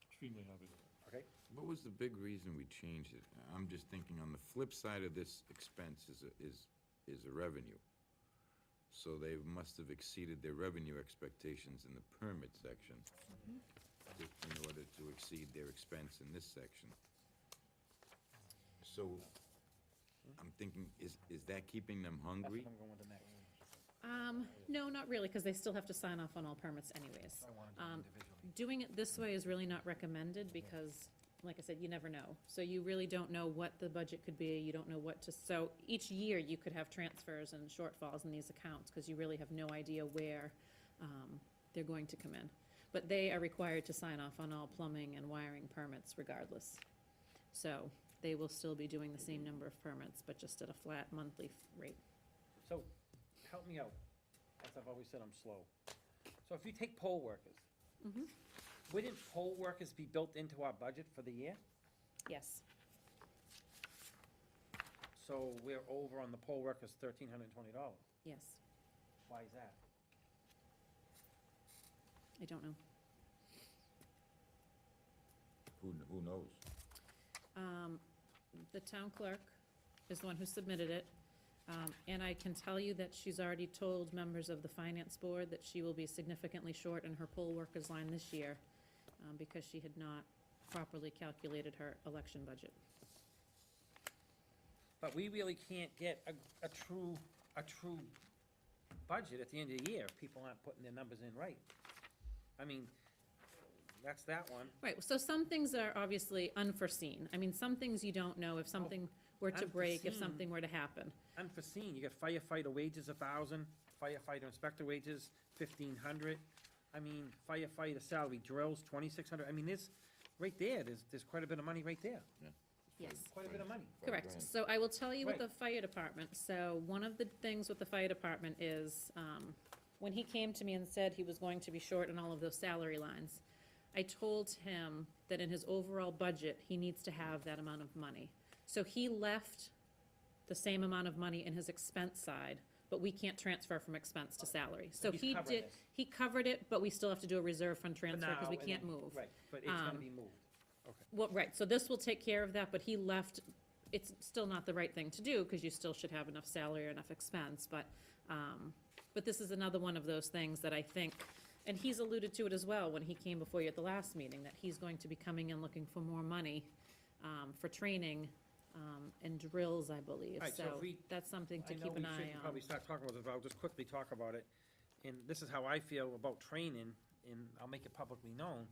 extremely happy with that. Okay. What was the big reason we changed it? I'm just thinking on the flip side of this expense is a revenue. So they must have exceeded their revenue expectations in the permit section in order to exceed their expense in this section. So I'm thinking, is that keeping them That's hungry? what I'm going to next. No, not really, because they still have to sign off on all permits anyways. I want to do it individually. Doing it this way is really not recommended because like I said, you never know. So you really don't know what the budget could be, you don't know what to, so each year you could have transfers and shortfalls in these accounts, because you really have no idea where they're going to come in. But they are required to sign off on all plumbing and wiring permits regardless. So they will still be doing the same number of permits, but just at a flat monthly rate. So, help me out, as I've always said, I'm slow. So if you take poll workers, Mhm. wouldn't poll workers be built into our budget for the year? Yes. So we're over on the poll workers $1,320. Yes, Why is that? I don't know. Who knows? The town clerk is the one who submitted it. And I can tell you that she's already told members of the finance board that she will be significantly short in her poll workers line this year, because she had not properly calculated her election budget. But we really can't get a true budget at the end of the year if people aren't putting their numbers in right. I mean, that's that one. Right, so some things are obviously unforeseen. I mean, some things you don't know if something were to break, if Unforeseen. something were to happen. Unforeseen, you got firefighter wages 1,000, firefighter inspector wages 1,500. I mean, firefighter salary drills 2,600. I mean, there's quite a bit of money right there. Yes. Quite a bit of money. Correct. So I will tell you with Right. the fire department, so one of the things with the fire department is, when he came to me and said he was going to be short in all of those salary lines, I told him that in his overall budget, he needs to have that amount of money. So he left the same amount of money in his expense side, but we can't transfer from expense to salary. So He's he covered did, this. he covered it, but we still have to do a reserve fund For transfer because we now, and can't then- move. Right, but it's gonna Um, be moved. Well, right, so this will take care of that, but he left, it's still not the right thing to do, because you still should have enough salary or enough expense, but this is another one of those things that I think, and he's alluded to it as well when he came before you at the last meeting, that he's going to be coming in looking for more money, for training, and drills, I believe, Right, so so if we- that's something to I know keep we an eye shouldn't on. probably start talking about this, but I'll just quickly talk about it. And this is how I feel about training, and I'll make it publicly known.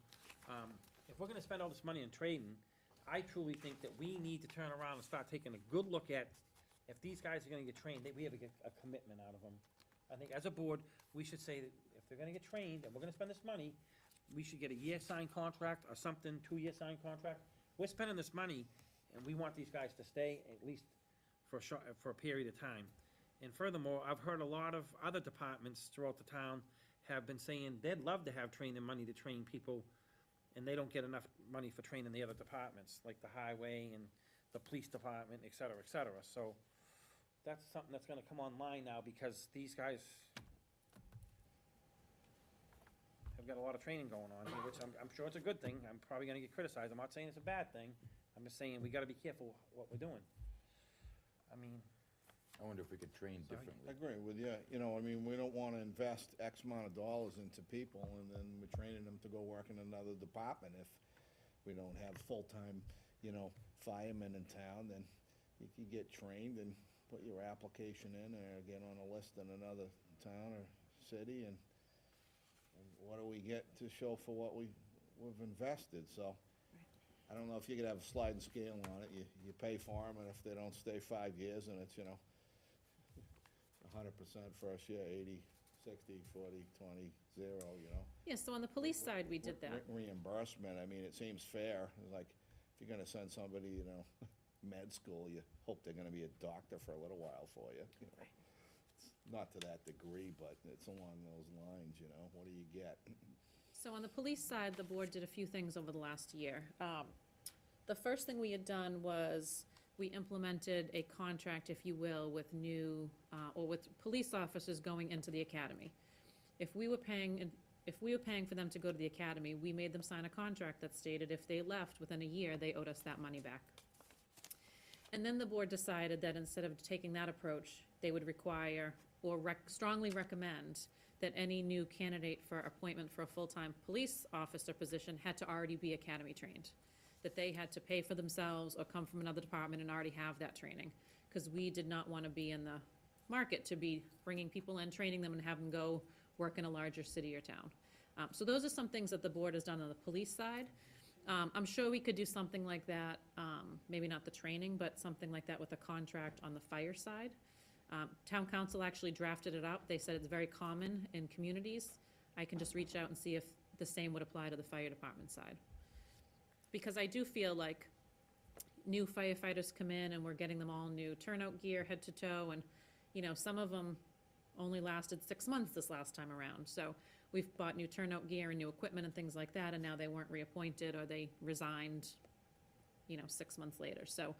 If we're gonna spend all this money on trading, I truly think that we need to turn around and start taking a good look at, if these guys are gonna get trained, we have to get a commitment out of them. I think as a board, we should say that if they're gonna get trained, and we're gonna spend this money, we should get a year signed contract or something, 2-year signed contract. We're spending this money, and we want these guys to stay at least for a period of time. And furthermore, I've heard a lot of other departments throughout the town have been saying they'd love to have training money to train people, and they don't get enough money for training the other departments, like the highway and the police department, et cetera, et cetera. So that's something that's gonna come online now, because these guys have got a lot of training going on here, which I'm sure it's a good thing. I'm probably gonna get criticized. I'm not saying it's a bad thing. I'm just saying we gotta be careful what we're doing. I mean, I wonder if we could train Sorry. differently. I agree with you. You know, I mean, we don't wanna invest X amount of dollars into people and then we're training them to go work in another department. If we don't have full-time, you know, firemen in town, then you can get trained and put your application in or get on a list in another town or city, and what do we get to show for what we've invested? So I don't know if you could have a sliding scale on it. You pay for them, and if they don't stay 5 years, and it's, you know, 100% first year, 80, 60, 40, 20, 0, you know? Yeah, so on the police side, we did that. Reimbursement, I mean, it seems fair. Like, if you're gonna send somebody, you know, med school, you hope they're gonna be a doctor for a little while for you, you know? It's not to that degree, but it's along those lines, you know? What do you get? So on the police side, the board did a few things over the last year. The first thing we had done was we implemented a contract, if you will, with new, or with police officers going into the academy. If we were paying for them to go to the academy, we made them sign a contract that stated if they left within a year, they owed us that money back. And then the board decided that instead of taking that approach, they would require or strongly recommend that any new candidate for appointment for a full-time police officer position had to already be academy trained. That they had to pay for themselves or come from another department and already have that training. Because we did not want to be in the market to be bringing people in, training them, and have them go work in a larger city or town. So those are some things that the board has done on the police side. I'm sure we could do something like that, maybe not the training, but something like that with a contract on the fire side. Town council actually drafted it up. They said it's very common in communities. I can just reach out and see if the same would apply to the fire department side. Because I do feel like new firefighters come in and we're getting them all new turnout gear head to toe, and, you know, some of them only lasted 6 months this last time around. So we've bought new turnout gear and new equipment and things like that, and now they weren't reappointed or they resigned, 6 months later. So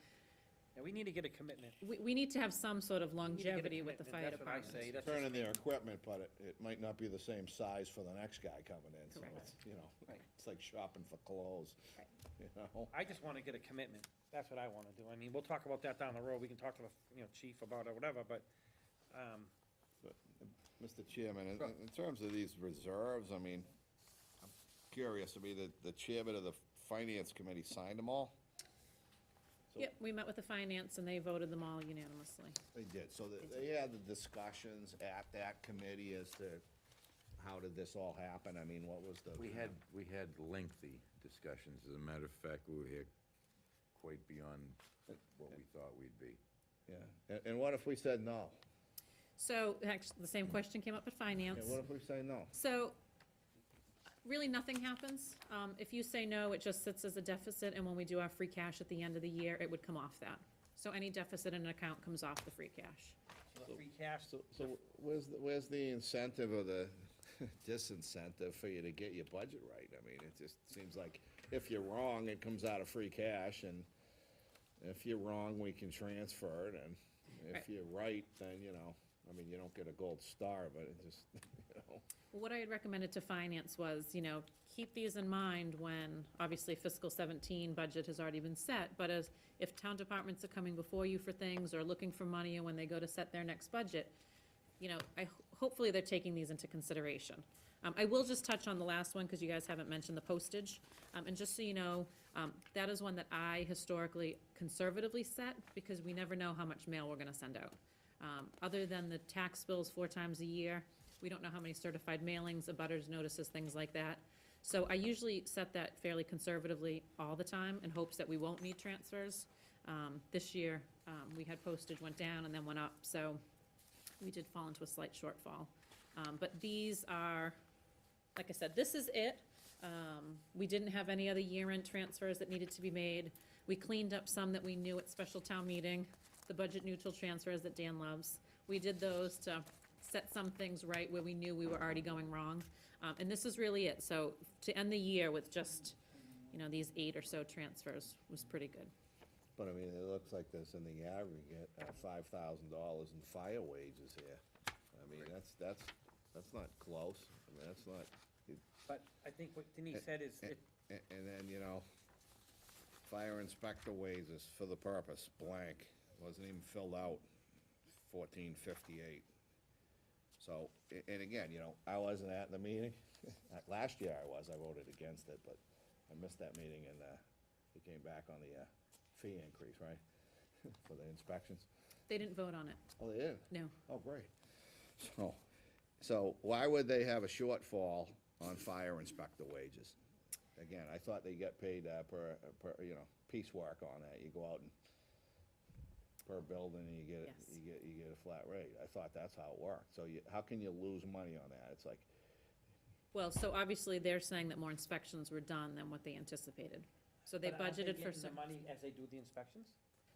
Yeah, we need to get a commitment. we need to have some sort of We need to get a longevity with the commitment. fire That's what I department. say. That's Turn just in me. their equipment, but it might not be the same size for the next guy coming in, so Correct. it's, Right. it's like shopping for clothes, Right. you know? I just wanna get a commitment. That's what I wanna do. I mean, we'll talk about that down the road. We can talk to the, chief about it, whatever, but, Mr. Chairman, in terms of these reserves, I mean, I'm curious, I mean, the chairman of the finance committee signed them all? So- Yep, we met with the finance and they voted them all unanimously. They did, so they had the discussions at that committee as to how did this all happen? I mean, what was the? We had lengthy discussions. As a matter of fact, we were here quite beyond what we thought we'd be. Yeah, and what if we said no? So, actually, the same question came up at Yeah, finance. what if we say no? So, really, nothing happens. If you say no, it just sits as a deficit, and when we do our free cash at the end of the year, it would come off that. So any deficit in an account comes off the free cash. so the free cash, So where's the incentive or the disincentive for you to get your budget right? I mean, it just seems like if you're wrong, it comes out of free cash, and if you're wrong, we can transfer it, and Right. if you're right, then, I mean, you don't get a gold star, but it just, What I had recommended to finance was, keep these in mind when, obviously fiscal 17 budget has already been set, but if town departments are coming before you for things or looking for money, and when they go to set their next budget, hopefully they're taking these into consideration. I will just touch on the last one, because you guys haven't mentioned the postage. And just so you know, that is one that I historically conservatively set, because we never know how much mail we're gonna send out. Other than the tax bills 4 times a year, we don't know how many certified mailings, abutters notices, things like that. So I usually set that fairly conservatively all the time in hopes that we won't need transfers. This year, we had postage went down and then went up, so we did fall into a slight shortfall. But these are, like I said, this is it. We didn't have any other year-end transfers that needed to be made. We cleaned up some that we knew at special town meeting, the budget neutral transfers that Dan loves. We did those to set some things right where we knew we were already going wrong. And this is really it. So to end the year with just, these 8 or so transfers was pretty good. but I mean, it looks like there's in the aggregate, $5,000 in fire wages here. I mean, that's not close, I mean, that's not, but I think what Denise said is, and then, fire inspector wages for the purpose, blank, wasn't even filled out, $14.58. So, and again, I wasn't at the meeting, last year I voted against it, but I missed that meeting, and, he came back on the, fee increase, right, for the inspections. They didn't vote on it, Oh, they did? no. Oh, great. So why would they have a shortfall on fire inspector wages? Again, I thought they get paid, per, piecework on that. You go out and per building, and you Yes. get a flat rate. I thought that's how it worked. So how can you lose money on that? It's like, Well, so obviously they're saying that more inspections were done than what they anticipated. So they but aren't budgeted for getting some, the money as they do the inspections?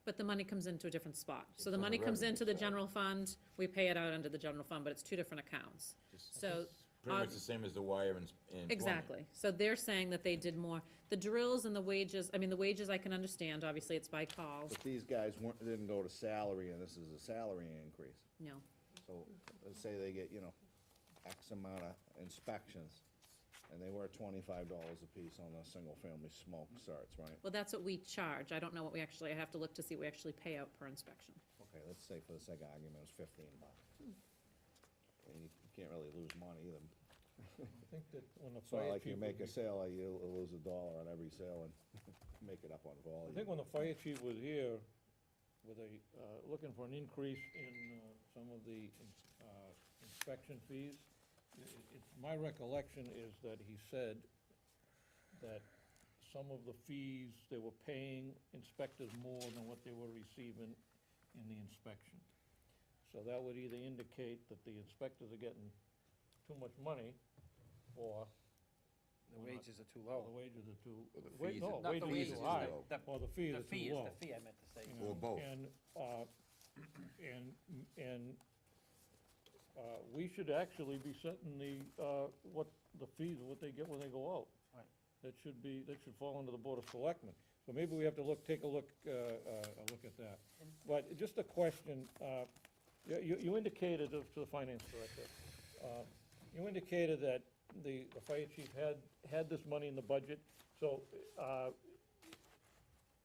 but the money comes into a different spot. So the It's on money the comes revenue into the side. general fund, we pay it out under the general fund, but it's 2 different accounts. So, Pretty much the same as the wire and plumbing. exactly. So they're saying that they did more. The drills and the wages, the wages I can understand, obviously it's by call, but these guys didn't go to salary, and this is a salary increase. no. So let's say they get, X amount of inspections, and they were $25 apiece on the single-family smoke certs, right? Well, that's what we charge. I don't know what I have to look to see what we actually pay out per inspection. Okay, let's say for the sake of argument, it's $15. And you can't really lose money either. I think that when the It's not fire like you chief make a was, sale, you lose $1 on every sale and make it up on I volume. think when the fire chief was here, with looking for an increase in, some of the, inspection fees, my recollection is that he said that some of the fees, they were paying inspectors more than what they were receiving in the inspection. So that would either indicate that the inspectors are getting too much money, or The We're not- wages are too or low. the wages are too, Or the wait, fees no, are- Not the wages wages, are too are high, low. or the fees The are too fee is low. the fee, I meant to say. you Or know, both. And we should actually be setting what the fees, what they get when they go out. Right. That should fall under the Board of Selectmen. So maybe we have to take a look at that. But just a question, you indicated to the finance director, you indicated that the fire chief had this money in the budget, so,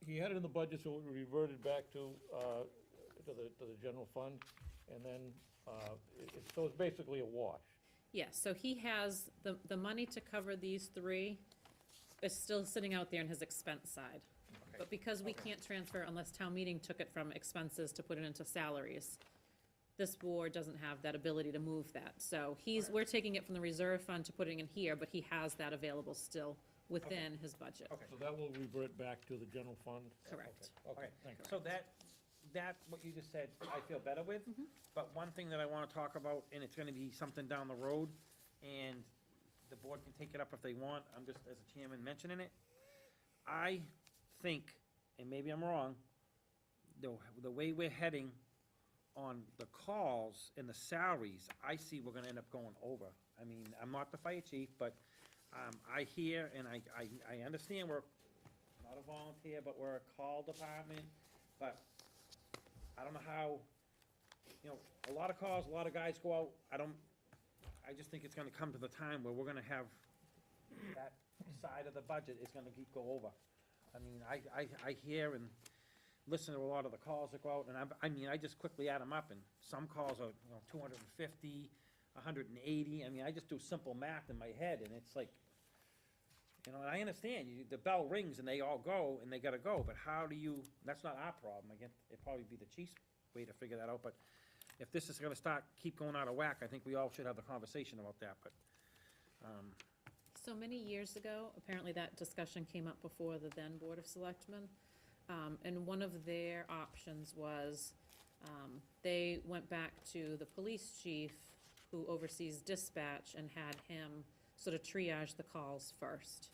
he had it in the budget, so it reverted back to the general fund, and then, so it's basically a wash. Yes, so he has, the money to cover these three is still sitting out there in his expense side. But because we can't transfer unless town meeting took it from expenses to put it into salaries, this board doesn't have that ability to move that. So we're taking it from the reserve fund to putting in here, but he has that available still within his budget. Okay. So that will revert back to the general fund? Correct. Okay, thank you. So that, what you just said, I feel better with. But one thing that I wanna talk about, and it's gonna be something down the road, and the board can take it up if they want, I'm just, as a chairman, mentioning it. I think, and maybe I'm wrong, the way we're heading on the calls and the salaries, I see we're gonna end up going over. I mean, I'm not the fire chief, but, I hear and I understand we're not a volunteer, but we're a call department, but I don't know how, a lot of calls, a lot of guys go out, I just think it's gonna come to the time where we're gonna have that side of the budget is gonna go over. I mean, I hear and listen to a lot of the calls that go out, and I just quickly add them up, and some calls are, 250, 180, I mean, I just do simple math in my head, and it's like, and I understand, the bell rings and they all go, and they gotta go, but how do you, that's not our problem, I guess, it'd probably be the chief's way to figure that out, but if this is gonna keep going out of whack, I think we all should have the conversation about that, but, So many years ago, apparently that discussion came up before the then Board of Selectmen. And one of their options was, they went back to the police chief who oversees dispatch and had him sort of triage the calls first.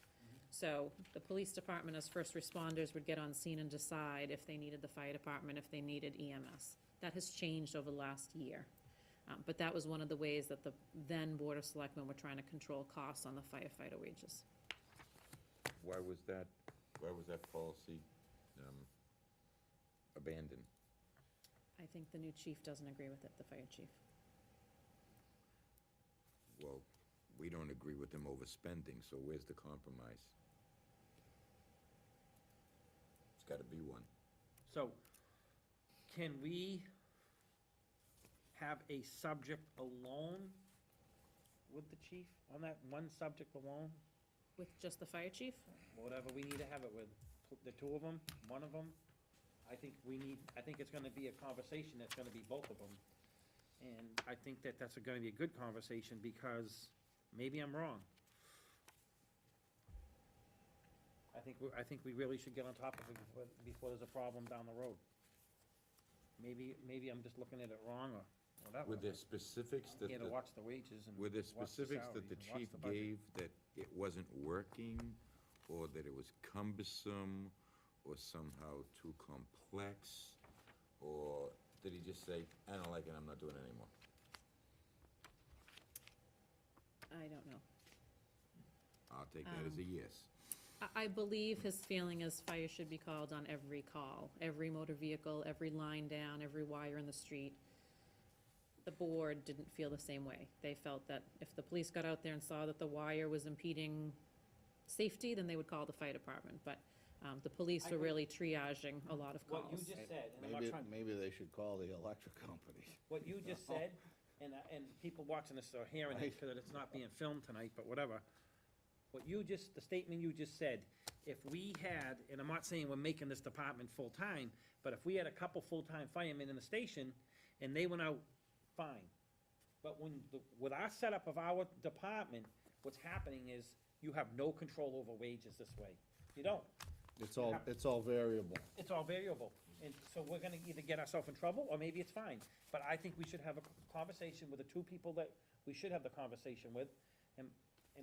So the police department as first responders would get on scene and decide if they needed the fire department, if they needed EMS. That has changed over the last year. But that was one of the ways that the then Board of Selectmen were trying to control costs on the firefighter wages. Why was that policy abandoned? I think the new chief doesn't agree with it, the fire chief. Well, we don't agree with them overspending, so where's the compromise? It's gotta be one. so, can we have a subject alone with the chief, on that one subject alone? With just the fire chief? Whatever we need to have it with, the two of them, one of them, I think it's gonna be a conversation that's gonna be both of them. And I think that's gonna be a good conversation, because maybe I'm wrong. I think we really should get on top of it before there's a problem down the road. Maybe I'm just looking at it wrong, or whatever. Were there specifics I'm that, here to watch the wages and were there watch the specifics that the salaries and watch chief the budget. gave that it wasn't working, or that it was cumbersome, or somehow too complex? Or did he just say, I don't like it, I'm not doing it anymore? I don't know. I'll take that as a yes. I believe his feeling is fire should be called on every call, every motor vehicle, every line down, every wire in the street. The board didn't feel the same way. They felt that if the police got out there and saw that the wire was impeding safety, then they would call the fire department. But the police were really triaging a lot of What you calls. just said, and I'm not trying, Maybe they should call the electric company. what you just said, and people watching this are hearing it, because it's not being filmed tonight, but whatever. The statement you just said, if we had, and I'm not saying we're making this department full-time, but if we had a couple full-time firemen in the station, and they went out, fine. But with our setup of our department, what's happening is, you have no control over wages this way. You don't. It's all variable. It's all variable. And so we're gonna either get ourselves in trouble, or maybe it's fine. But I think we should have a conversation with the two people that we should have the conversation with, and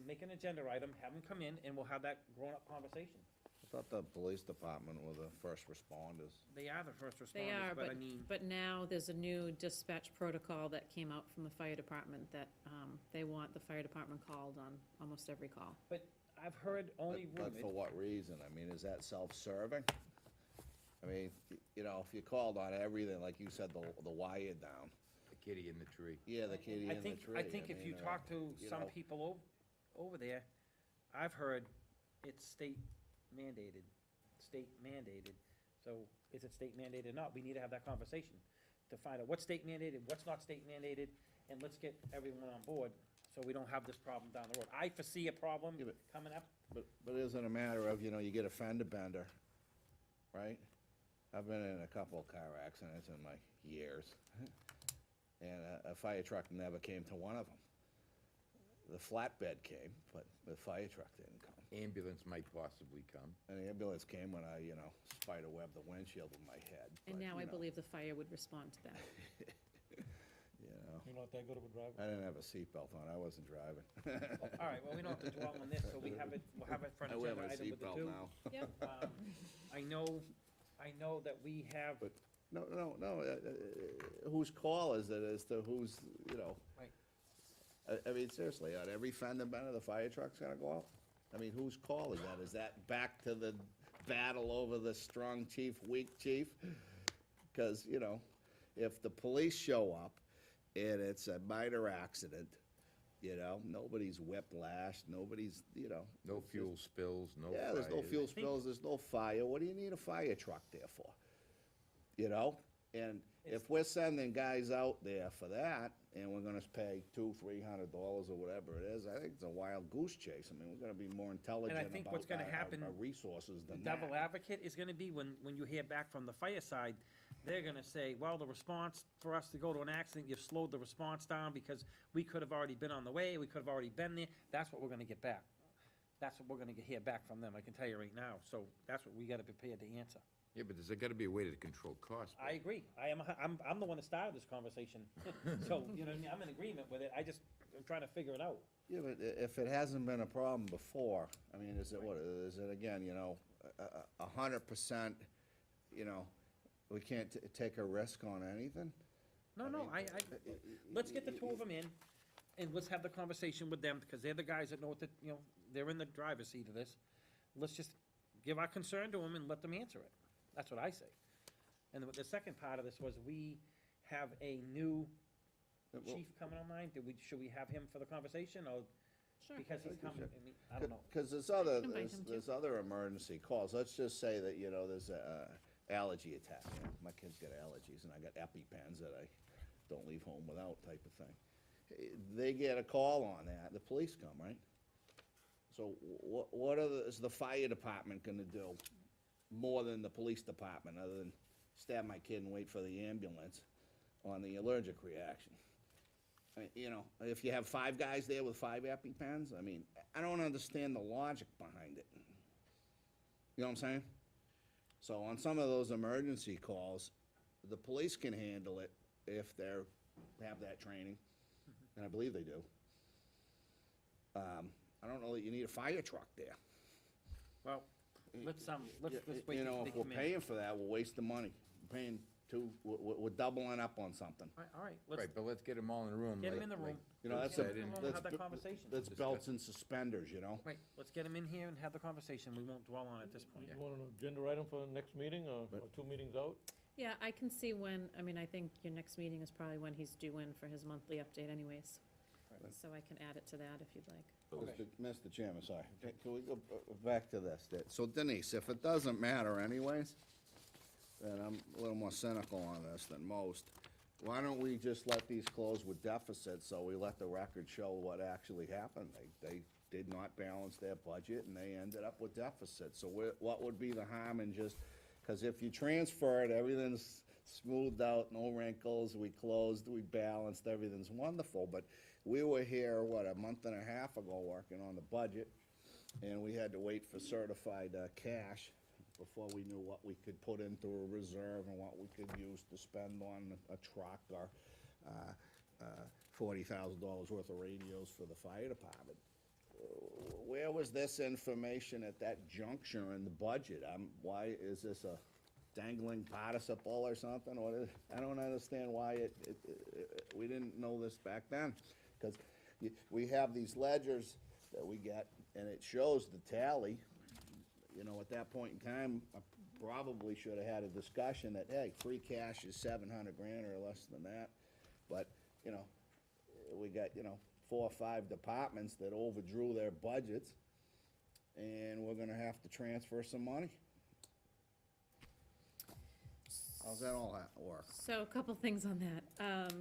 make an agenda item, have them come in, and we'll have that grown-up conversation. I thought the police department were the first responders. They are the first They are, responders, but I mean, but now there's a new dispatch protocol that came out from the fire department that, they want the fire department called on almost every call. but I've heard only But for rumored, what reason? I mean, is that self-serving? I mean, you know, if you called on everything, like you said, the wire down, The kitty in the tree. yeah, the kitty I in the think, tree. I think if you mean, talk to you some know. people over there, I've heard it's state mandated. So is it state mandated or not? We need to have that conversation to find out what's state mandated, what's not state mandated, and let's get everyone on board so we don't have this problem down the road. I foresee a problem Yeah, but- coming up. But isn't it a matter of, you know, you get a fender bender, right? I've been in a couple of car accidents in my years, and a fire truck never came to one of them. The flatbed came, but the fire truck didn't come. Ambulance might possibly come. And the ambulance came when I, you know, spider webbed the windshield with my head. And but, now you I know, believe the fire would respond to that. You know, You're not that good of a driver? I didn't have a seatbelt on, I wasn't driving. All right, well, we don't have to dwell on this, so we'll have it for an I wear agenda my item with the seatbelt two. now. Yep. I know that we have, But- No, whose call is it as to who's, you know? Right. I mean, seriously, on every fender bender, the fire truck's gonna go out? I mean, whose call is that? Is that back to the battle over the strong chief, weak chief? Cause, you know, if the police show up and it's a minor accident, you know, nobody's whiplashed, nobody's, you know. No it's just- fuel spills, no Yeah, there's no fires. fuel spills, there's no fire, what do you need a fire truck there for? You know, and if we're sending guys out there for that, and we're gonna pay $200-300 or whatever it is, I think it's a wild goose chase. I mean, we're gonna be more intelligent think about what's gonna happen, our resources the than that. devil advocate is gonna be when you hear back from the fire side, they're gonna say, well, the response for us to go to an accident, you've slowed the response down because we could have already been on the way, we could have already been there. That's what we're gonna get back. That's what we're gonna hear back from them, I can tell you right now. So that's what we gotta be prepared to answer. Yeah, but there's gotta be a way to control costs. I agree. I'm the one that started this conversation. So, you know, I'm in agreement with it. I'm trying to figure it out. Yeah, but if it hasn't been a problem before, I mean, is it again, you know, 100%, you know, we can't take a risk on anything? No, let's get the two of them in, and let's have the conversation with them, because they're the guys that know what the, you know, they're in the driver's seat of this. Let's just give our concern to them and let them answer it. That's what I say. And the second part of this was, we have a new chief coming online. Should we have him for the conversation, or Sure. because he's coming, I mean, I don't know. Because Invite him there's other emergency calls. Let's just say that, you know, there's a allergy attack. You know, my kids get allergies, and I got EpiPens that I don't leave home without type of thing. They get a call on that, the police come, right? So what is the fire department gonna do more than the police department, other than stab my kid and wait for the ambulance on the allergic reaction? I mean, you know, if you have 5 guys there with 5 EpiPens, I mean, I don't understand the logic behind it. You know what I'm saying? So on some of those emergency calls, the police can handle it if have that training, and I believe they do. I don't know that you need a fire truck there. Well, let's wait You till know, they if we're come in. paying for that, we're wasting money. We're paying we're doubling up on something. All right, let's Right, but let's get them all in the room. get them like- in the room. like You know, Bill that's said, a- and- We'll have that conversation. That's belts and suspenders, you know? Right, let's get them in here and have the conversation. We won't dwell on it at this point. You want an agenda item for the next meeting, or 2 meetings out? Yeah, I can see when, I mean, I think your next meeting is probably when he's due in for his monthly update anyways. Right. So I can add it to that if you'd like. Okay. Mr. Chairman, sorry. Can we go back to this? So Denise, if it doesn't matter anyways, then I'm a little more cynical on this than most. Why don't we just let these close with deficits, so we let the record show what actually happened? They did not balance their budget, and they ended up with deficits. So what would be the harm in just, because if you transfer it, everything's smoothed out, no wrinkles, we closed, we balanced, everything's wonderful. But we were here, what, a month and a half ago, working on the budget, and we had to wait for certified cash before we knew what we could put into a reserve and what we could use to spend on a truck or $40,000 worth of radios for the fire department. Where was this information at that juncture in the budget? Why, is this a dangling participle or something? I don't understand why we didn't know this back then. Because we have these ledgers that we get, and it shows the tally. You know, at that point in time, I probably should have had a discussion that, hey, free cash is 700 grand or less than that. But, you know, we got, 4 or 5 departments that overdrew their budgets, and we're gonna have to transfer some money. How's that all work? So a couple things on that.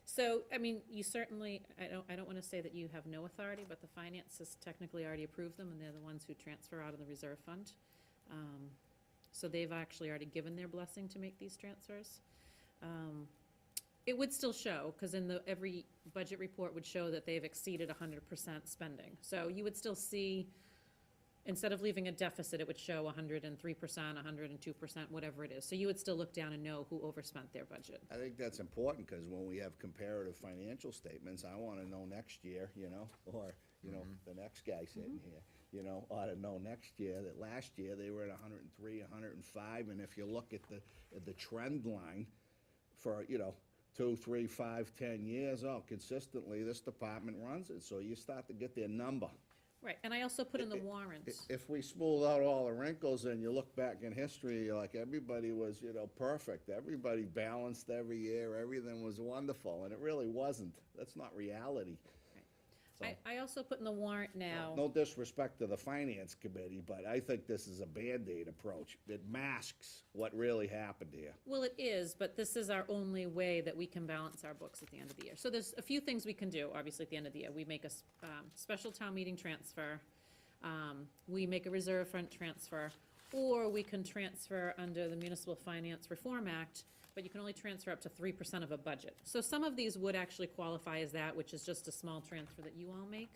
So, I mean, you certainly, I don't wanna say that you have no authority, but the finance has technically already approved them, and they're the ones who transfer out of the reserve fund. So they've actually already given their blessing to make these transfers. It would still show, cause in every budget report would show that they've exceeded 100% spending. So you would still see, instead of leaving a deficit, it would show 103%, 102%, whatever it is. So you would still look down and know who overspent their budget. I think that's important, because when we have comparative financial statements, I wanna know next year, or, the next guy sitting here, ought to know next year that last year they were at 103, 105, and if you look at the trend line for, 2, 3, 5, 10 years, consistently, this department runs it, so you start to get their number. Right, and I also put in the warrants. If we smooth out all the wrinkles and you look back in history, like, everybody was, perfect, everybody balanced every year, everything was wonderful, and it really wasn't. That's not reality. So, I also put in the warrant now. no disrespect to the finance committee, but I think this is a Band-Aid approach. It masks what really happened here. Well, it is, but this is our only way that we can balance our books at the end of the year. So there's a few things we can do, obviously, at the end of the year. We make a special town meeting transfer, we make a reserve fund transfer, or we can transfer under the Municipal Finance Reform Act, but you can only transfer up to 3% of a budget. So some of these would actually qualify as that, which is just a small transfer that you all make.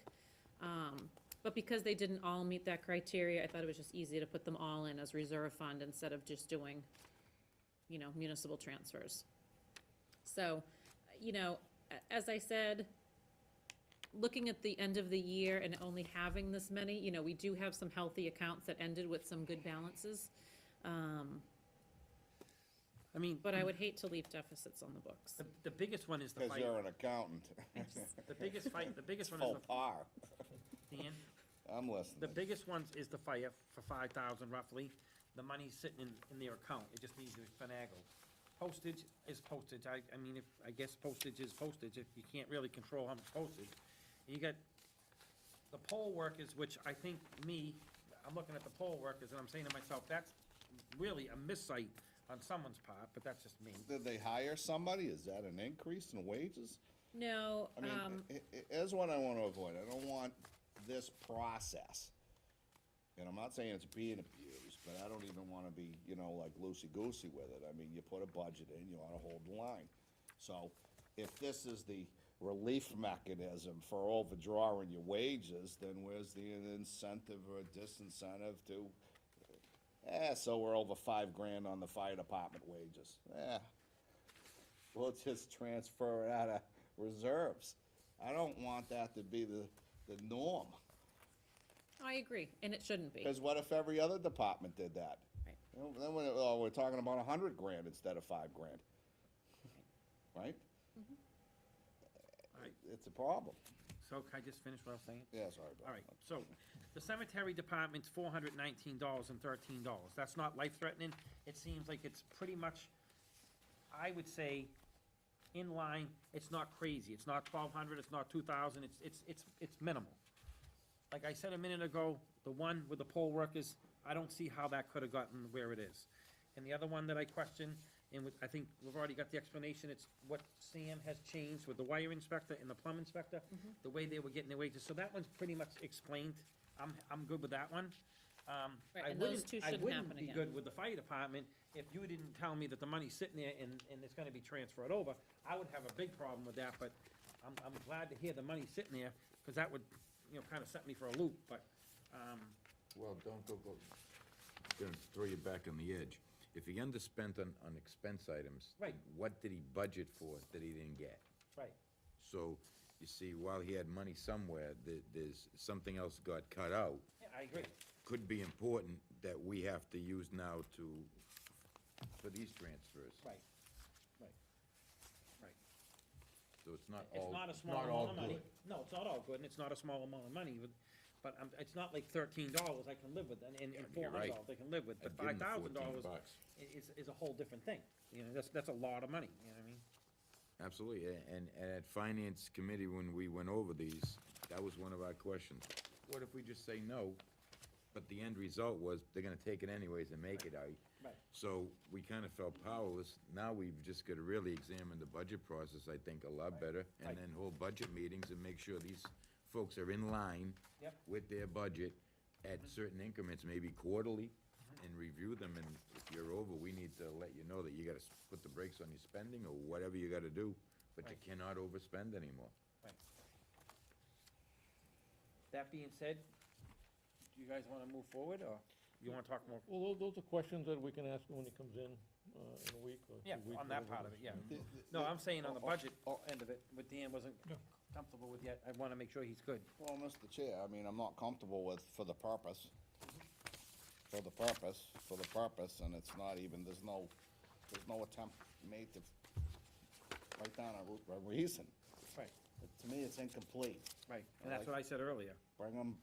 But because they didn't all meet that criteria, I thought it was just easy to put them all in as reserve fund instead of just doing, municipal transfers. So, as I said, looking at the end of the year and only having this many, we do have some healthy accounts that ended with some good balances. I mean, But I would hate to leave deficits on the books. the biggest one is the Because fire. you're an accountant. The biggest one is Full par. Dan, I'm listening. the biggest one is the fire for 5,000 roughly. The money's sitting in their account, it just needs to be finagled. Postage is postage, I mean, I guess postage is postage, if you can't really control how much postage. And you got the poll workers, which I think I'm looking at the poll workers and I'm saying to myself, that's really a missight on someone's part, but that's just me. Did they hire somebody? Is that an increase in wages? No, I mean, here's what I want to avoid. I don't want this process. And I'm not saying it's being abused, but I don't even want to be, like loosey-goosey with it. I mean, you put a budget in, you ought to hold the line. So if this is the relief mechanism for overdrawing your wages, then where's the incentive or disincentive to, so we're over $5,000 on the fire department wages. We'll just transfer it out of reserves. I don't want that to be the norm. I agree, and it shouldn't be. Because what if every other department did that? Right. Then we're talking about $100,000 instead of $5,000. Right? Right. It's a problem. So can I just finish what I was saying? Yeah, sorry. Bob. All right, so, the cemetery department's $419.13. That's not life-threatening. It seems like it's pretty much, I would say, in line. It's not crazy. It's not 1,200, it's not 2,000, it's minimal. Like I said a minute ago, the one with the poll workers, I don't see how that could have gotten where it is. And the other one that I question, and I think we've already got the explanation, it's what Sam has changed with the wire inspector and the plumb inspector, the way they were getting their wages, so that one's pretty much explained. I'm good with that one. Right, I and those wouldn't- two shouldn't happen I wouldn't be again. good with the fire department if you didn't tell me that the money's sitting there and it's gonna be transferred over. I would have a big problem with that, but I'm glad to hear the money's sitting there, because that would, kind of set me for a loop, but Well, don't go, gonna throw you back on the edge. If he underspent on expense items. Right. What did he budget for that he didn't get? Right. So, you see, while he had money somewhere, there's, something else got cut out. Yeah, I agree. Could be important that we have to use now for these transfers. Right, right, right. So it's not It's all, not a small all amount of money. good. No, it's not all good, and it's not a small amount of money, but it's not like $13 I can live with, and Yeah, $400 you're right. I can live with, but I'd give him the $5,000 $14. is a whole different thing. You know, that's a lot of money, you know what I mean? Absolutely, and at Finance Committee, when we went over these, that was one of our questions. What if we just say no, but the end result was they're gonna take it anyways and make it out? Right. So we kinda felt powerless. Now we've just gotta really examine the budget process, I think, a lot better, Right. and then hold budget meetings and make sure these folks are in line Yep. with their budget at certain increments, maybe quarterly, and review them, and if you're over, we need to let you know that you gotta put the brakes on your spending, or whatever you gotta do, but you Right. cannot overspend anymore. That being said, do you guys wanna move forward, or you wanna talk more? Well, those are questions that we can ask him when he comes in a week or 2 Yeah, weeks. on that whatever part of is. it, yeah. No, I'm saying on the budget end of it, what Dan wasn't comfortable with yet, I wanna make sure he's good. Well, Mr. Chair, I mean, I'm not comfortable with for the purpose, and it's not even, there's no attempt made to write down a reason. Right, To me, it's incomplete. right, and that's what I said earlier. Bring them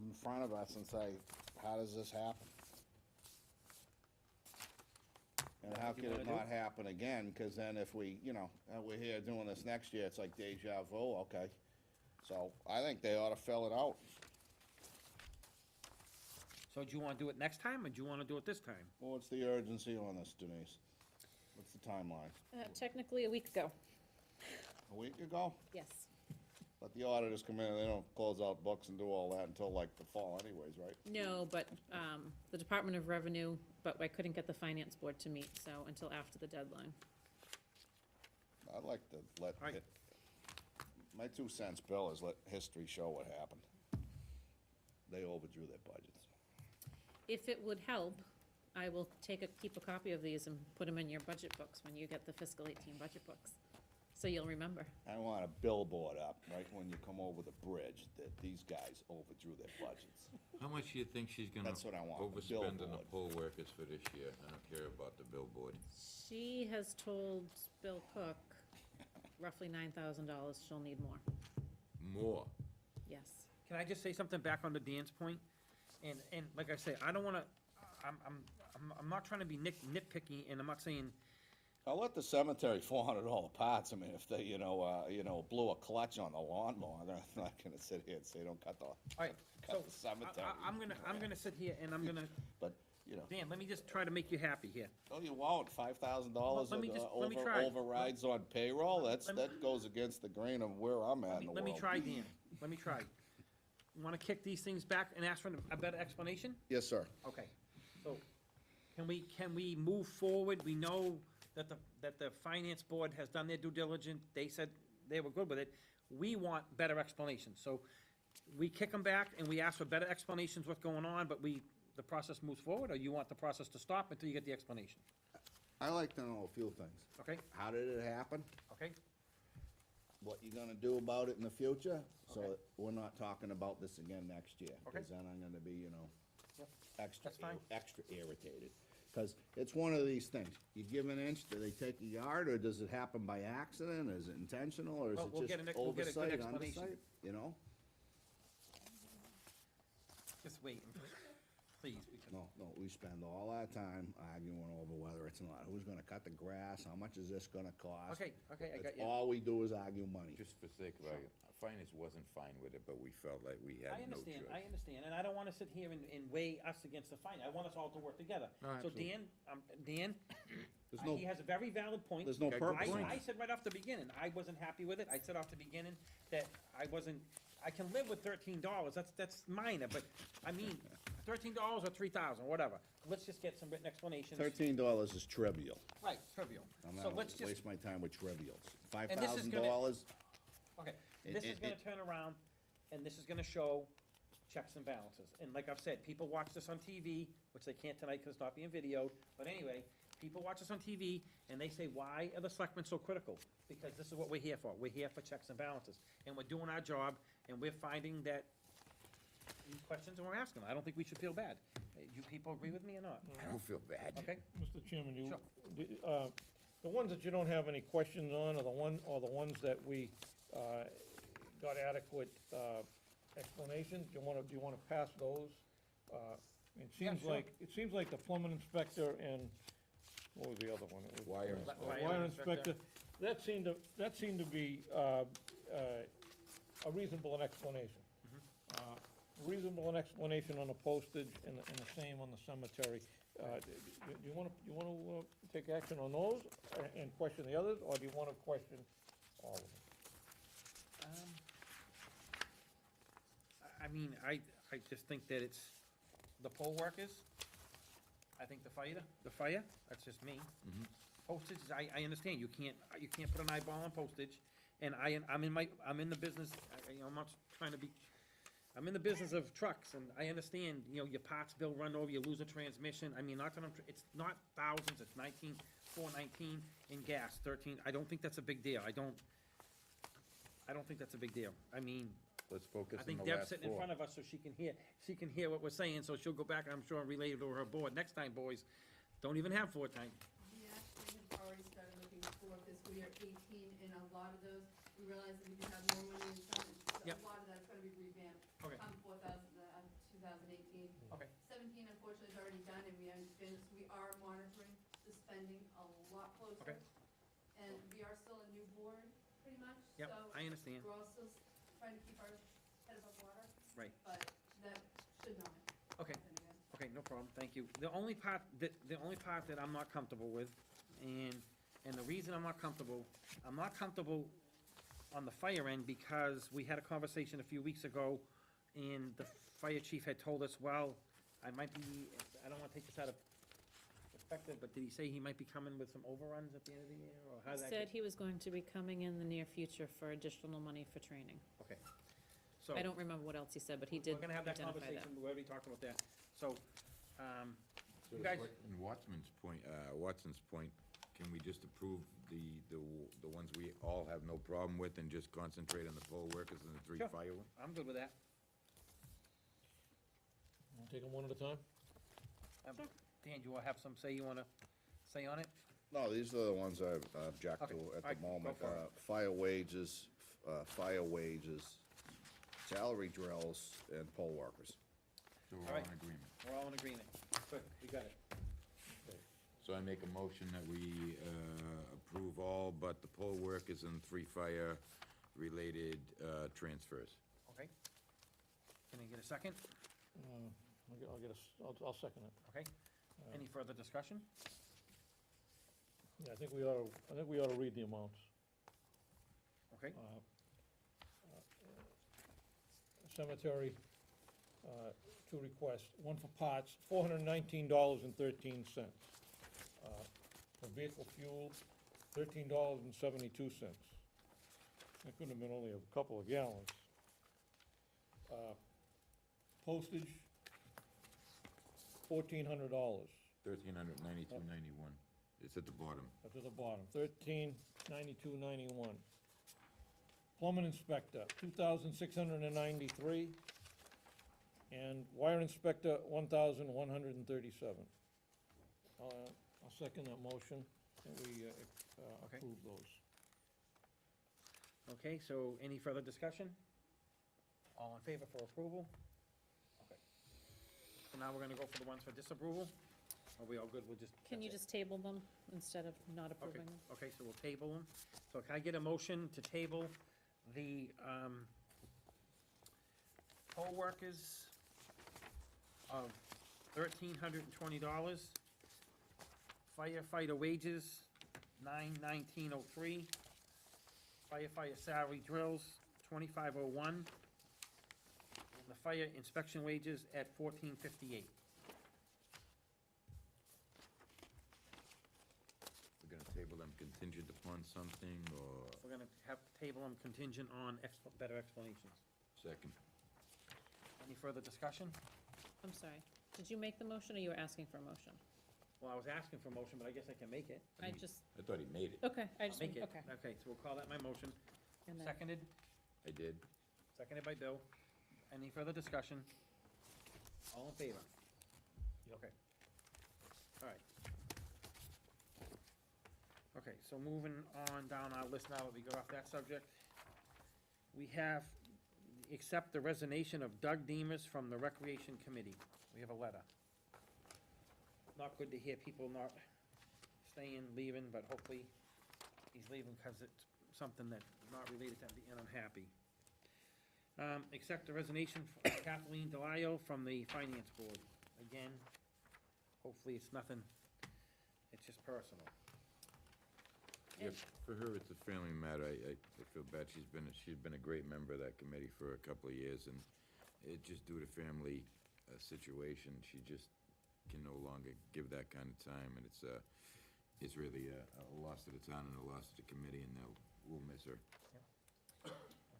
in front of us and say, how does this happen? And how What could you it wanna do? not happen again? Because then if we, we're here doing this next year, it's like deja vu, okay? So I think they ought to fill it out. So do you wanna do it next time, or do you wanna do it this time? Well, what's the urgency on this, Denise? What's the timeline? Technically, a week ago, A week ago? yes. But the auditors come in and they don't close out books and do all that until like the fall anyways, right? No, but the Department of Revenue, but I couldn't get the Finance Board to meet, so until after the deadline. I'd like to let, Right. my 2 cents, Bill, is let history show what happened. They overdrew their budgets. If it would help, I will keep a copy of these and put them in your budget books when you get the fiscal 18 budget books, so you'll remember. I want a billboard up, right, when you come over the bridge, that these guys overdrew their budgets. How much do you think she's gonna That's what I want, the overspend on the billboard. poll workers for this year? I don't care about the billboard. She has told Bill Cook roughly $9,000 she'll need more, More. yes. Can I just say something back on to Dan's point? And like I say, I don't wanna, I'm not trying to be nitpicky, and I'm not saying, I'll let the cemetery $400 parts, I mean, if they, blew a clutch on the lawnmower, I'm not gonna sit here and say, don't cut the, all right, so, cut the cemetery. I'm gonna sit here and I'm gonna, But, Dan, let me just try to make you happy here. oh, you won't, $5,000 Let me try. overrides on payroll, that goes against the grain of where I'm at in the world. Let me try, Dan, let me try. You wanna kick these things back and ask for a better explanation? Yes, sir. Okay, so, can we move forward? We know that the finance board has done their due diligence, they said they were good with it. We want better explanations, so we kick them back and we ask for better explanations what's going on, but the process moves forward, or you want the process to stop until you get the explanation? I like to know a few things. Okay, How did it happen? okay, What you gonna do about it in the future? So Okay. that we're not talking about this again next year. Okay. Cause then I'm gonna be, Yep, extra, that's fine. extra irritated. Cause it's one of these things. You give an inch, do they take a yard, or does it happen by accident? Is it intentional, or is Well, it we'll just get we'll get a good oversight, explanation. undersight, Just wait, please, because, No, we spend all our time arguing over whether it's not, who's gonna cut the grass, how much is this gonna cost? okay, I got That's you. all we do is argue money. Just for sake of argument, finance wasn't fine with it, but we felt like we had I no choice. understand, and I don't wanna sit here and weigh us against the finance, I want us all to work together. No, So absolutely. Dan, There's no, he has a very valid point. there's no Okay, purpose good in point. I it. said right off the beginning, I wasn't happy with it, I said off the beginning that I can live with $13, that's minor, but, I mean, $13 or $3,000, whatever. Let's just get some written explanations. $13 is trivial. Right, trivial. I'm So not let's gonna just, waste my time with trivials. And this is gonna- $5,000, okay, It- this it- is gonna turn around, and this is gonna show checks and balances. And like I've said, people watch this on TV, which they can't tonight because it's not being videoed, but anyway, people watch this on TV, and they say, why are the selectmen so critical? Because this is what we're here for. We're here for checks and balances. And we're doing our job, and we're finding that these questions, and we're asking them. I don't think we should feel bad. You people agree with me or not? I don't feel bad. Okay? Mr. Chairman, Sure. the ones that you don't have any questions on are the ones that we got adequate explanations. Do you wanna pass those? Yeah, sure. It seems like the plumbing inspector and, what was the other one? It was, Wire Wire inspector, that seemed to be a reasonable explanation. Reasonable an explanation on the postage and the same on the cemetery. Do you wanna take action on those and question the others, or do you wanna question all of them? I mean, I just think that it's the poll workers. I think the fire, that's just me. Postage, I understand, you can't put an eyeball on postage, and I'm in the business, I'm not trying to be, I'm in the business of trucks, and I understand, your parts bill run over, you lose a transmission, I mean, it's not thousands, it's 419 in gas, 13, I don't think that's a big deal, I don't think that's a big deal, I mean, Let's focus I on think the Deb's last sitting in four. front of us, so she can hear what we're saying, so she'll go back, I'm sure, and relay it to her board, next time, boys, don't even have 4 times. We actually have already started looking for fiscal year 18, and a lot of those, we realize that we can have more money in some, so Yep. a lot of that's gonna be revamped. Okay. 2018. Okay. 17 unfortunately is already done, and we understand this, we are monitoring the spending a lot closer. Okay. And we are still a new board, pretty much, Yep, so I understand. we're also trying to keep our head above water. Right. But that should not Okay. happen again. Okay, no problem, thank you. The only part that I'm not comfortable with, and the reason I'm not comfortable on the fire end, because we had a conversation a few weeks ago, and the fire chief had told us, well, I don't wanna take this out of perspective, but did he say he might be coming with some overruns at the end of the year, or how He did that said get? he was going to be coming in the near future for additional money for training. Okay. So, I don't remember what else he said, but he did we're gonna have that identify that. conversation, we already talked about that. So, So you guys- in Watson's point, can we just approve the ones we all have no problem with and just concentrate on the poll workers and the 3 Sure. fire ones? I'm good with that. Wanna take them one at a time? Dan, you have some say you wanna say on it? No, these are the ones I object Okay, to all at right, the go moment. for it. Fire wages, salary drills, and poll workers. So we're All all right. in agreement. We're all in agreement. Good, we got it. So I make a motion that we approve all but the poll workers and 3 fire-related transfers. Okay. Can I get a second? I'll second it. Okay. Any further discussion? Yeah, I think we ought to read the amounts. Okay, Cemetery, 2 requests, one for parts, $419.13. For vehicle fuel, $13.72. That could have been only a couple of gallons. Postage, $1,400. $1,392.91. It's at the bottom. Up to the bottom, $1,392.91. Plumbing inspector, $2,693. And wire inspector, $1,137. I'll second that motion, and we approve those. okay, so any further discussion? All in favor for approval? Okay. So now we're gonna go for the ones for disapproval? Are we all good, we'll just? Can you that's it. just table them instead of not Okay, approving them? okay, so we'll table them. So can I get a motion to table the, poll workers of $1,320, firefighter wages, $919.03, firefighter salary drills, $25.01, and the fire inspection wages at $14.58. We're gonna table them contingent upon something, or We're gonna have to table them contingent on better explanations. second? Any further discussion? I'm sorry, did you make the motion, or you were asking for a motion? Well, I was asking for a motion, but I guess I can make it. I just, I thought he made it. okay, I I'll just, make it. okay. Okay, so we'll call that my motion. And then, Seconded, I did. seconded by Bill. Any further discussion? All in favor? Okay. All right. Okay, so moving on down our list now that we got off that subject. We have, accept the resignation of Doug Demus from the Recreation Committee. We have a letter. Not good to hear people not staying, leaving, but hopefully he's leaving because it's something that's not related to him being unhappy. Accept the resignation of Kathleen Delisle from the Finance Board. Again, hopefully it's nothing, it's just personal. Yep, for her, it's a family matter. I feel bad. She's been a great member of that committee for a couple of years, and it just due to family situation, she just can no longer give that kind of time, and it's really a loss to the town and a loss to the committee, and we'll miss her.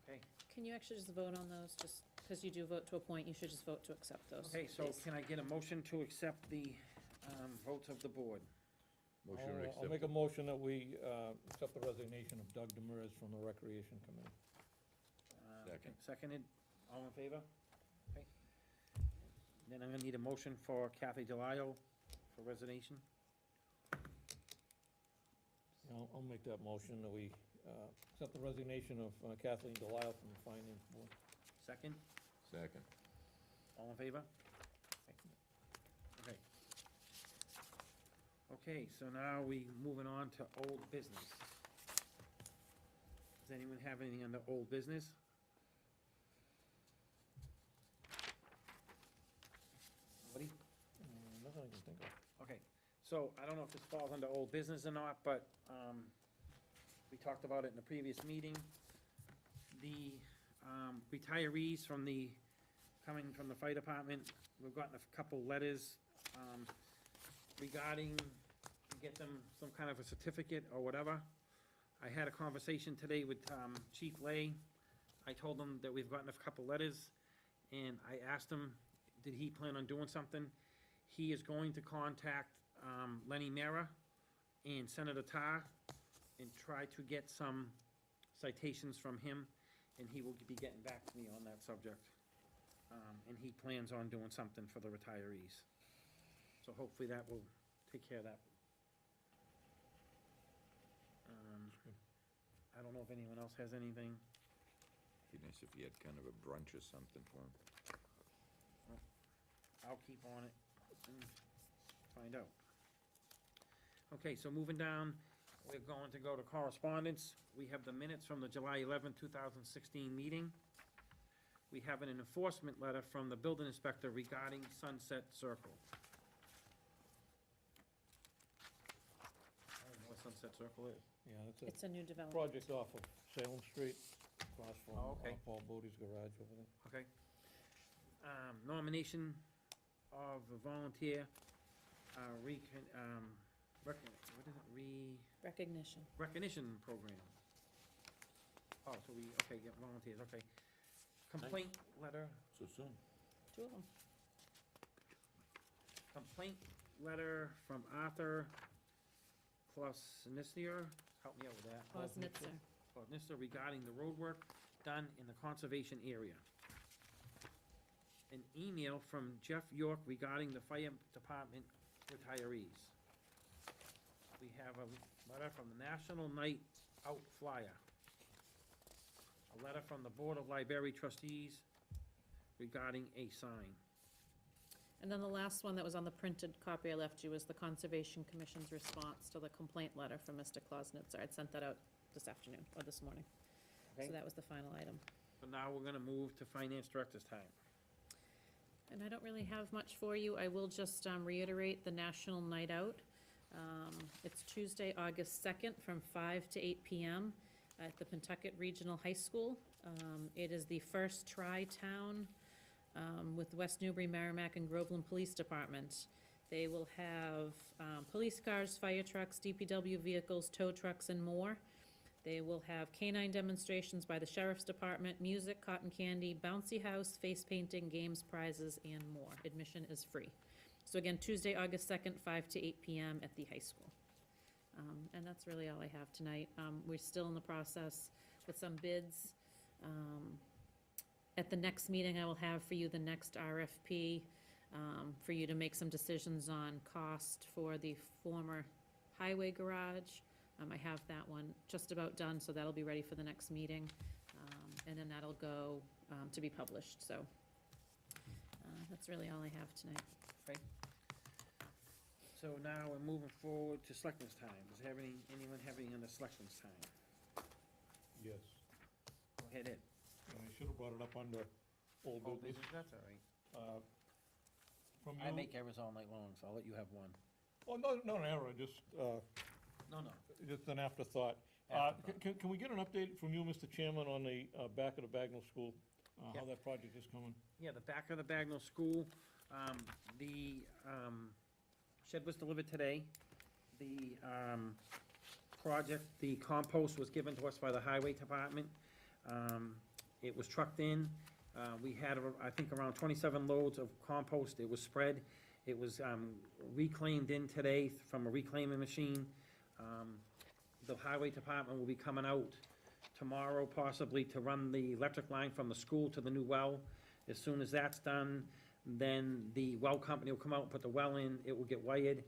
Okay, can you actually just vote on those, just, because you do vote to appoint, you should just vote to accept those. okay, so please. can I get a motion to accept the votes of the board? Motion to I'll accept. make a motion that we accept the resignation of Doug Demers from the Recreation Committee. Second. Seconded, all in favor? Okay. Then I'm gonna need a motion for Kathy Delisle for resignation. I'll make that motion that we accept the resignation of Kathleen Delisle from the Finance Board. Second, Second. all in favor? Okay. Okay, so now we moving on to old business. Does anyone have anything under old business? Nobody? Nothing I can think of. Okay, so I don't know if this falls under old business or not, but we talked about it in the previous meeting. The retirees coming from the fire department, we've gotten a couple letters regarding, to get them some kind of a certificate or whatever. I had a conversation today with Chief Lay. I told him that we've gotten a couple letters, and I asked him, did he plan on doing something? He is going to contact Lenny Mara and Senator Tar and try to get some citations from him, and he will be getting back to me on that subject. And he plans on doing something for the retirees. So hopefully that will take care of that. I don't know if anyone else has anything. Be nice if you had kind of a brunch or something for him. I'll keep on it and find out. Okay, so moving down, we're going to go to correspondence. We have the minutes from the July 11th, 2016 meeting. We have an enforcement letter from the building inspector regarding Sunset Circle. I don't know what Sunset Circle is. Yeah, that's It's a new a development. project off of Salem Street, across from Oh, okay. Paul Bodie's garage over there. Okay. Nomination of a volunteer, what is it, Recognition. recognition program. Oh, so okay, get volunteers, okay. Complaint letter, So soon. Two of them. complaint letter from Arthur Klosnister, help me out with that. Klosnitzer. Klosnitzer regarding the road work done in the conservation area. An email from Jeff York regarding the fire department retirees. We have a letter from the National Night Out Flyer. A letter from the Board of Library Trustees regarding a sign. And then the last one that was on the printed copy I left you was the Conservation Commission's response to the complaint letter from Mr. Klosnitzer. I'd sent that out this afternoon, or this morning. Okay. So that was the final item. So now we're gonna move to Finance Director's time. And I don't really have much for you. I will just reiterate the National Night Out. It's Tuesday, August 2nd, from 5 to 8 p.m. at the Pentucket Regional High School. It is the first tri-town with West Newbury, Merrimack, and Groveland Police Department. They will have police cars, fire trucks, DPW vehicles, tow trucks, and more. They will have canine demonstrations by the sheriff's department, music, cotton candy, bouncy house, face painting, games, prizes, and more. Admission is free. So again, Tuesday, August 2nd, 5 to 8 p.m. at the high school. And that's really all I have tonight. We're still in the process with some bids. At the next meeting, I will have for you the next RFP, for you to make some decisions on cost for the former highway garage. I have that one just about done, so that'll be ready for the next meeting. And then that'll go to be published, so that's really all I have tonight. So now we're moving forward to Selectmen's time. Does anyone have any on the Selectmen's time? Yes. Go ahead, Ed. And I should have brought it up under old Old business. business, that's all right. From I you. make errors all night long, so I'll let you have one. Oh, no, not an error, just, No. just an afterthought. Can we get an update from you, Mr. Chairman, on the back of the Bagnell School? Yeah. How that project is coming? Yeah, the back of the Bagnell School, the shed was delivered today. The project, the compost was given to us by the Highway Department. It was trucked in. We had, I think, around 27 loads of compost. It was spread. It was reclaimed in today from a reclaiming machine. The Highway Department will be coming out tomorrow possibly to run the electric line from the school to the new well. As soon as that's done, then the well company will come out and put the well in. It will get wired.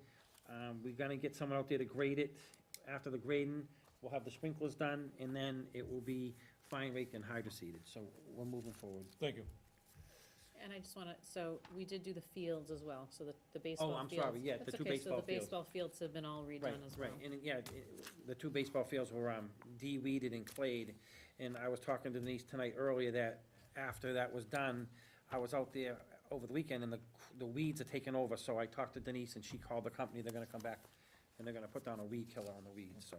We're gonna get someone out there to grade it. After the grading, we'll have the sprinklers done, and then it will be fine raked and hydroseeded. So we're moving forward. Thank you. And I just wanna, so we did do the fields as well, so the baseball Oh, fields. I'm sorry, yeah, the That's two okay, baseball So the fields. baseball fields have been all redone as well. Right, and yeah, the two baseball fields were de-weeded and clayed, and I was talking to Denise tonight earlier that after that was done, I was out there over the weekend and the weeds are taking over, so I talked to Denise and she called the company, they're gonna come back and they're gonna put down a weed killer on the weeds, so.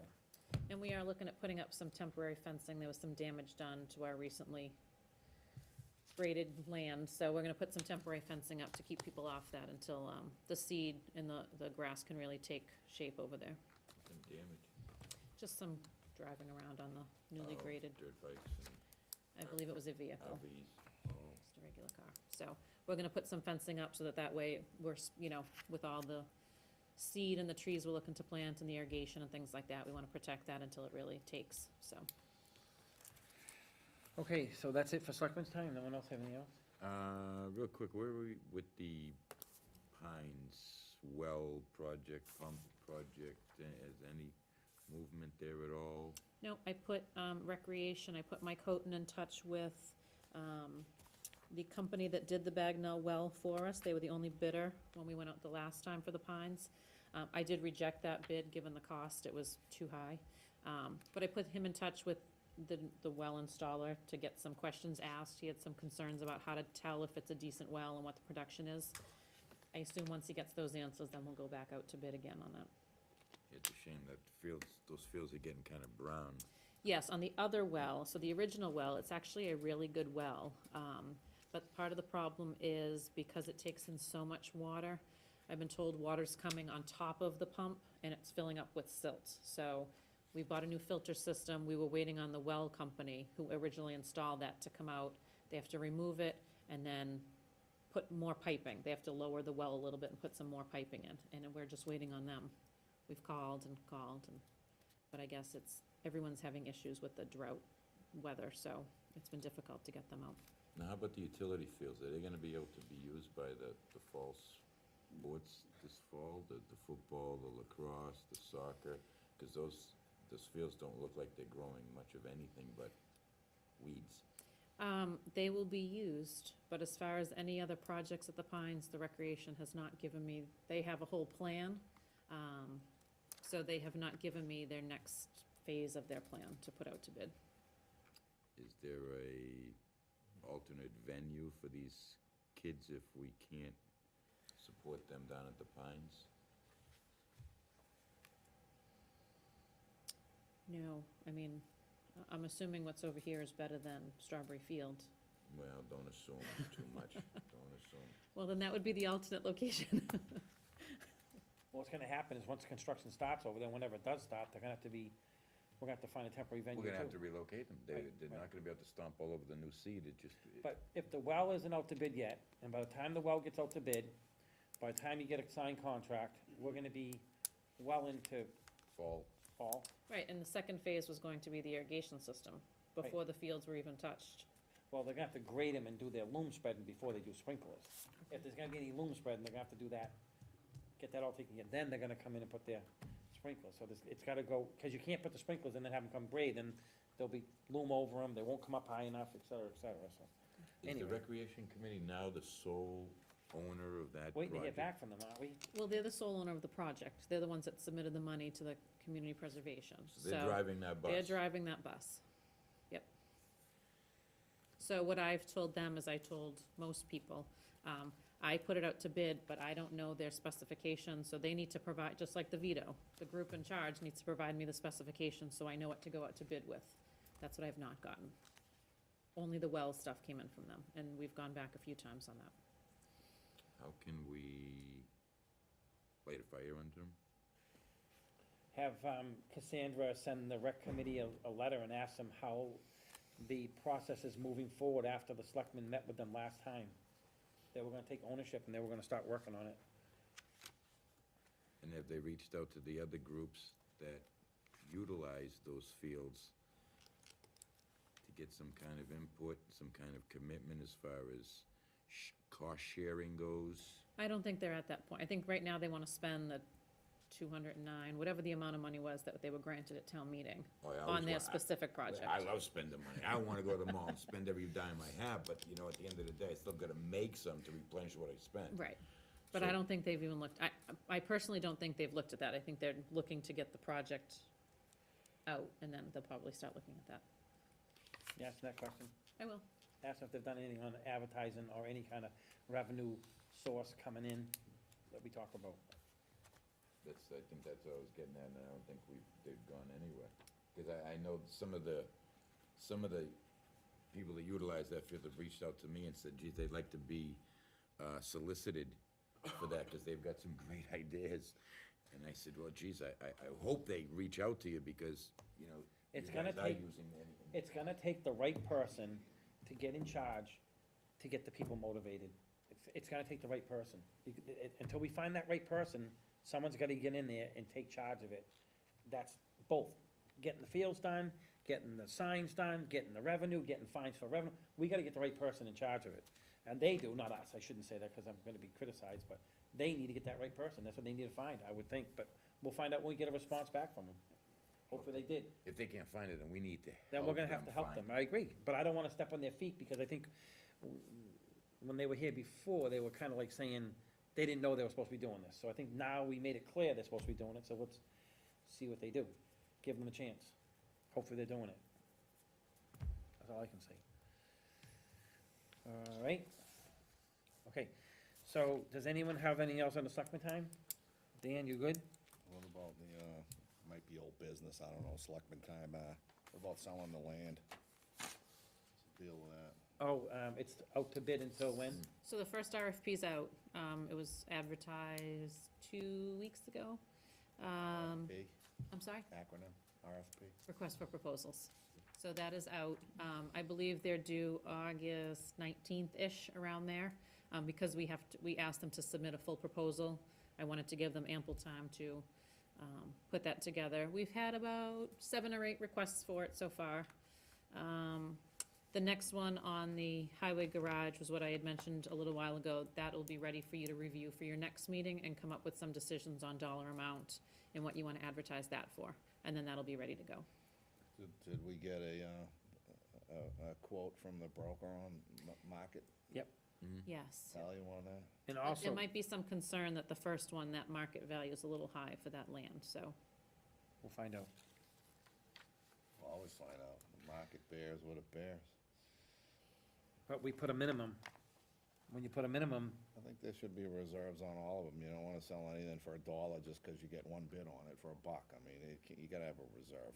And we are looking at putting up some temporary fencing. There was some damage done to our recently graded land, so we're gonna put some temporary fencing up to keep people off that until, the seed and the grass can really take shape over there. Some damage. Just some driving around on the newly Oh, graded, Dirt bikes I believe it was a and vehicle, RVs. Oh, just a regular car. So, we're gonna put some fencing up so that way we're, with all the seed and the trees we're looking to plant and the irrigation and things like that, we wanna protect that until it really takes, so. Okay, so that's it for Selectmen's time, no one else have anything else? Real quick, where were we with the Pines well project, pump project? Is any movement there at all? No, I put, recreation, I put Mike Houghton in touch with, the company that did the Bagnell well for us. They were the only bidder when we went out the last time for the Pines. I did reject that bid, given the cost, it was too high. But I put him in touch with the well installer to get some questions asked. He had some concerns about how to tell if it's a decent well and what the production is. I assume once he gets those answers, then we'll go back out to bid again on that. It's a shame that those fields are getting kind of brown. Yes, on the other well, so the original well, it's actually a really good well. But part of the problem is because it takes in so much water, I've been told water's coming on top of the pump and it's filling up with silt. So we bought a new filter system. We were waiting on the well company who originally installed that to come out. They have to remove it and then put more piping. They have to lower the well a little bit and put some more piping in, and we're just waiting on them. We've called, but I guess everyone's having issues with the drought weather, so it's been difficult to get them out. Now, how about the utility fields? Are they gonna be able to be used by the fall sports this fall? The football, the lacrosse, the soccer? Because those fields don't look like they're growing much of anything but weeds. They will be used, but as far as any other projects at the Pines, the Recreation has not given me, they have a whole plan. So they have not given me their next phase of their plan to put out to bid. Is there a alternate venue for these kids if we can't support them down at the Pines? No, I mean, I'm assuming what's over here is better than Strawberry Field. Well, don't assume too much, don't assume. Well, then that would be the alternate location. What's gonna happen is once construction starts over there, whenever it does start, they're gonna have to be we're gonna have to find a temporary venue We're gonna have to too. relocate them. They're Right, not gonna be able to stomp all over the new seed, it just. But if the well isn't out to bid yet, and by the time the well gets out to bid, by the time you get a signed contract, we're gonna be well into Fall, fall. Right, and the second phase was going to be the irrigation system, before the fields were even touched. Well, they're gonna have to grade them and do their loom spreading before they do sprinklers. If there's gonna be any loom spreading, they're gonna have to do that, get that all taken care, then they're gonna come in and put their sprinklers. So it's gotta go, cause you can't put the sprinklers and then have them come grade, and there'll be loom over them, they won't come up high enough, et cetera, so. is the Anyway. recreation committee now the sole owner of that project? Waiting to hear back from them, aren't we? Well, they're the sole owner of the project. They're the ones that submitted the money to the community preservation. So they're driving that bus? They're driving that bus. Yep. So what I've told them is I told most people, I put it out to bid, but I don't know their specifications, so they need to provide, just like the veto, the group in charge needs to provide me the specifications so I know what to go out to bid with. That's what I have not gotten. Only the well stuff came in from them, and we've gone back a few times on that. How can we light a fire under them? Have Cassandra send the rec committee a letter and ask them how the process is moving forward after the selectmen met with them last time. They were gonna take ownership and they were gonna start working on it. And have they reached out to the other groups that utilize those fields to get some kind of input, some kind of commitment as far as cost sharing goes? I don't think they're at that point. I think right now they wanna spend the 209, whatever the amount of money was that they were granted at town meeting Oh, I always on their wa- specific project. I love spending money. I wanna go to the mall and spend every dime I have, but, you know, at the end of the day, I still gotta make some to replenish what I spent. Right, but I So- don't think they've even looked, I personally don't think they've looked at that. I think they're looking to get the project out, and then they'll probably start looking at that. You asking that question? I will. Ask them if they've done anything on advertising or any kind of revenue source coming in that we talked about. I think that's what I was getting at, and I don't think they've gone anywhere. Cause I know some of the people that utilize that field have reached out to me and said, geez, they'd like to be solicited for that, cause they've got some great ideas. And I said, well, geez, I hope they reach out to you, because, you know, you It's gonna guys are take- using anything. It's gonna take the right person to get in charge, to get the people motivated. It's gonna take the right person. Until we find that right person, someone's gotta get in there and take charge of it. That's both, getting the fields done, getting the signs done, getting the revenue, getting fines for revenue. We gotta get the right person in charge of it. And they do, not us, I shouldn't say that, cause I'm gonna be criticized, but they need to get that right person. That's what they need to find, I would think, but we'll find out when we get a response back from them. Hopefully they did. If they can't find it, then we need to Then we're gonna have to help find them, I agree, but I don't wanna step on their feet, because I think when they were here before, they were kinda like saying, they didn't know they were supposed to be doing this, so I think now we made it clear they're supposed to be doing it, so let's see what they do. Give them a chance, hopefully they're doing it. That's all I can say. All right, okay, so, does anyone have anything else on the selectmen time? Dan, you good? What about might be old business, I don't know, selectmen time, what about selling the land? What's the deal with that? Oh, it's out to bid until when? So the first RFP's out. It was advertised 2 weeks ago. RFP, I'm sorry? acronym, RFP? Request for proposals. So that is out. I believe they're due August 19th-ish, around there. Because we asked them to submit a full proposal. I wanted to give them ample time to put that together. We've had about 7 or 8 requests for it so far. The next one on the highway garage was what I had mentioned a little while ago. That will be ready for you to review for your next meeting and come up with some decisions on dollar amount and what you want to advertise that for. And then that'll be ready to go. Did we get a quote from the broker on market Yes. value on that? And But also. There might be some concern that the first one, that market value is a little high for that land, so. We'll find out. We'll always find out, the market bears what it bears. But we put a minimum. When you put a minimum, I think there should be reserves on all of them, you don't wanna sell anything for $1 just cause you get one bid on it for $1, I mean, you gotta have a reserve.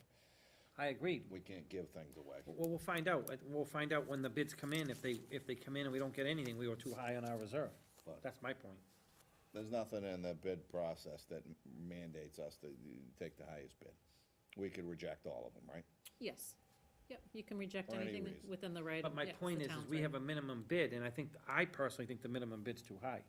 I agree. We can't give things away. Well, we'll find out. We'll find out when the bids come in. If they come in and we don't get anything, we were too high on our reserve. But That's my point. there's nothing in the bid process that mandates us to take the highest bid. we could reject all of them, right? Yes. Yep, you can reject For any anything reason. within the right. But my yeah, the point is town's we right. have a minimum bid, and I personally think the minimum bid's too high.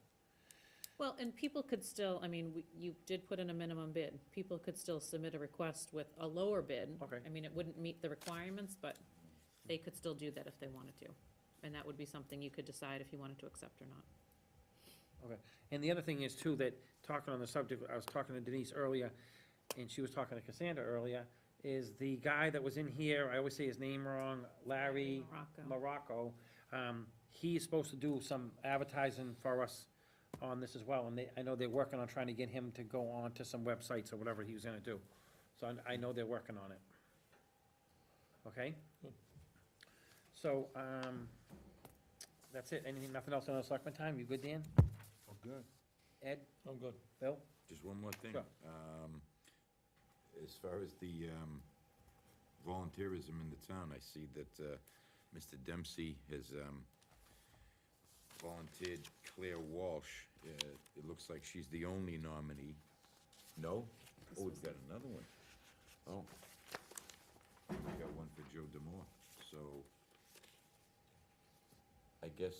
Well, and people could still, I mean, you did put in a minimum bid. People could still submit a request with a lower bid. Okay. I mean, it wouldn't meet the requirements, but they could still do that if they wanted to. And that would be something you could decide if you wanted to accept or not. And the other thing is too, that talking on the subject, I was talking to Denise earlier, and she was talking to Cassandra earlier, is the guy that was in here, I always say his name wrong, Larry Morocco. Morocco. He's supposed to do some advertising for us on this as well, and I know they're working on trying to get him to go on to some websites or whatever he was gonna do. So I know they're working on it. Okay? Good. So, that's it. Nothing else on the selectmen time? You good, Dan? Oh, good. Ed? I'm good. Bill? Just one more thing. Sure. As far as the volunteerism in the town, I see that Mr. Dempsey has volunteered Claire Walsh. It looks like she's the only nominee. No? Oh, we've got another one. Oh. We got one for Joe Demore. So, I guess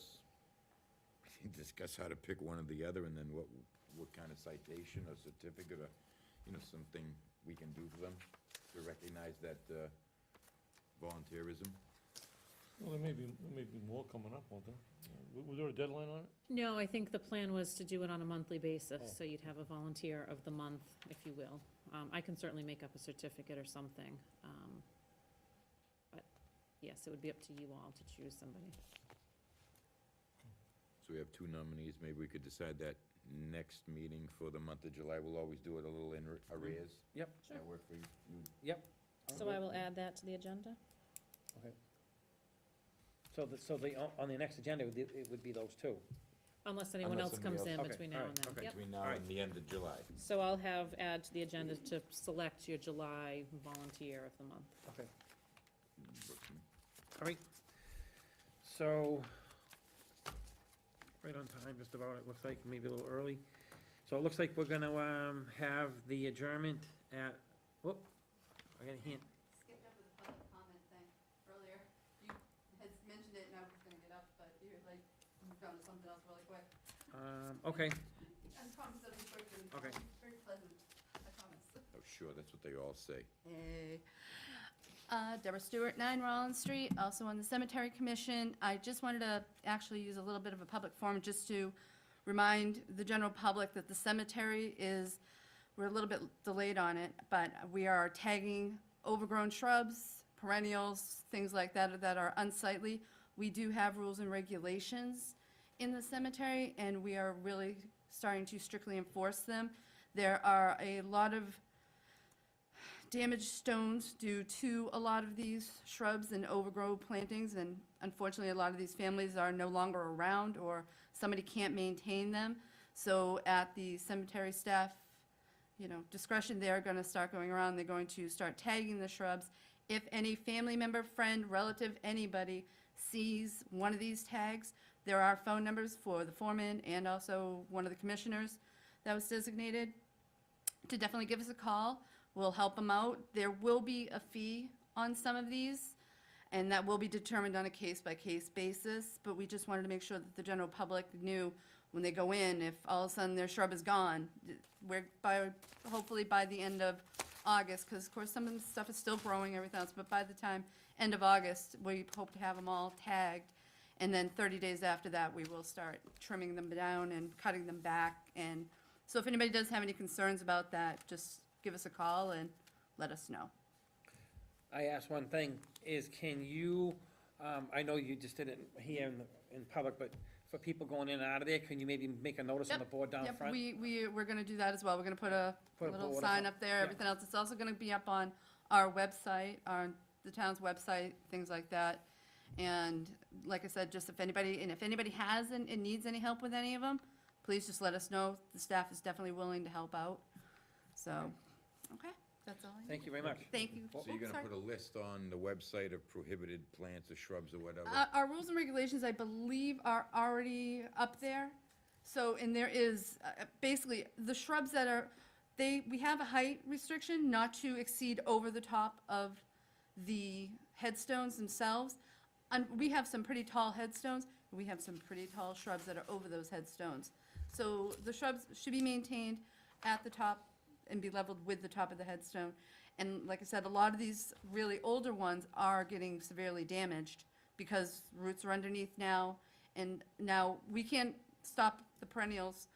we can discuss how to pick one or the other, and then what kind of citation or certificate or, something we can do for them to recognize that volunteerism. Well, there may be more coming up, won't there? Was there a deadline on it? No, I think the plan was to do it on a monthly basis, Oh. so you'd have a volunteer of the month, if you will. I can certainly make up a certificate or something. But, yes, it would be up to you all to choose somebody. So we have two nominees, maybe we could decide that next meeting for the month of July. We'll always do it a little in arrears. Yep. That work for you? Yep. So I will add that to the agenda? So on the next agenda, it would be those two. Unless anyone Unless else somebody comes in else- between Okay, now all and right, then. okay. Yep. Between now Alright. and the end of July. So I'll add to the agenda to select your July volunteer of the month. Okay. All right. So, right on time, just about, it looks like, maybe a little early. So it looks like we're gonna, have the adjournment at, whoop, I got a hint. Skipped up with the public comment thing earlier. You had mentioned it and I was gonna get up, but you were like, moved on to something else really quick. Okay, I promised I'd be quick and Okay. very pleasant, I promise. Oh, sure, that's what they all say. Hey. Deborah Stewart, 9 Rollins Street, also on the Cemetery Commission. I just wanted to actually use a little bit of a public forum just to remind the general public that the cemetery we're a little bit delayed on it, but we are tagging overgrown shrubs, perennials, things like that that are unsightly. We do have rules and regulations in the cemetery, and we are really starting to strictly enforce them. There are a lot of damaged stones due to a lot of these shrubs and overgrown plantings, and unfortunately, a lot of these families are no longer around, or somebody can't maintain them. So at the cemetery staff, discretion, they're gonna start going around, they're going to start tagging the shrubs. If any family member, friend, relative, anybody sees one of these tags, there are phone numbers for the foreman and also one of the commissioners that was designated to definitely give us a call. We'll help them out. There will be a fee on some of these, and that will be determined on a case-by-case basis, but we just wanted to make sure that the general public knew when they go in, if all of a sudden their shrub is gone, hopefully by the end of August, because of course some of the stuff is still growing, everything else, but by the time, end of August, we hope to have them all tagged, and then 30 days after that, we will start trimming them down and cutting them back, and so if anybody does have any concerns about that, just give us a call and let us know. I asked one thing, is can you, I know you just did it here in public, but for people going in and out of there, can you maybe make a notice on the board down front? We're gonna do that as well. We're gonna put a Put a little board sign up. up there, Yeah. everything else. It's also gonna be up on our website, the town's website, things like that. And like I said, just if anybody has and needs any help with any of them, please just let us know. The staff is definitely willing to help out. So, okay, that's all I have. Thank you very much. Thank you. So you're Oh, gonna sorry. put a list on the website of prohibited plants or shrubs or whatever? Our rules and regulations, I believe, are already up there. So, and there is, basically, the shrubs that are, we have a height restriction not to exceed over the top of the headstones themselves. And we have some pretty tall headstones, and we have some pretty tall shrubs that are over those headstones. So the shrubs should be maintained at the top and be leveled with the top of the headstone. And like I said, a lot of these really older ones are getting severely damaged because roots are underneath now. And now we can't stop the perennials,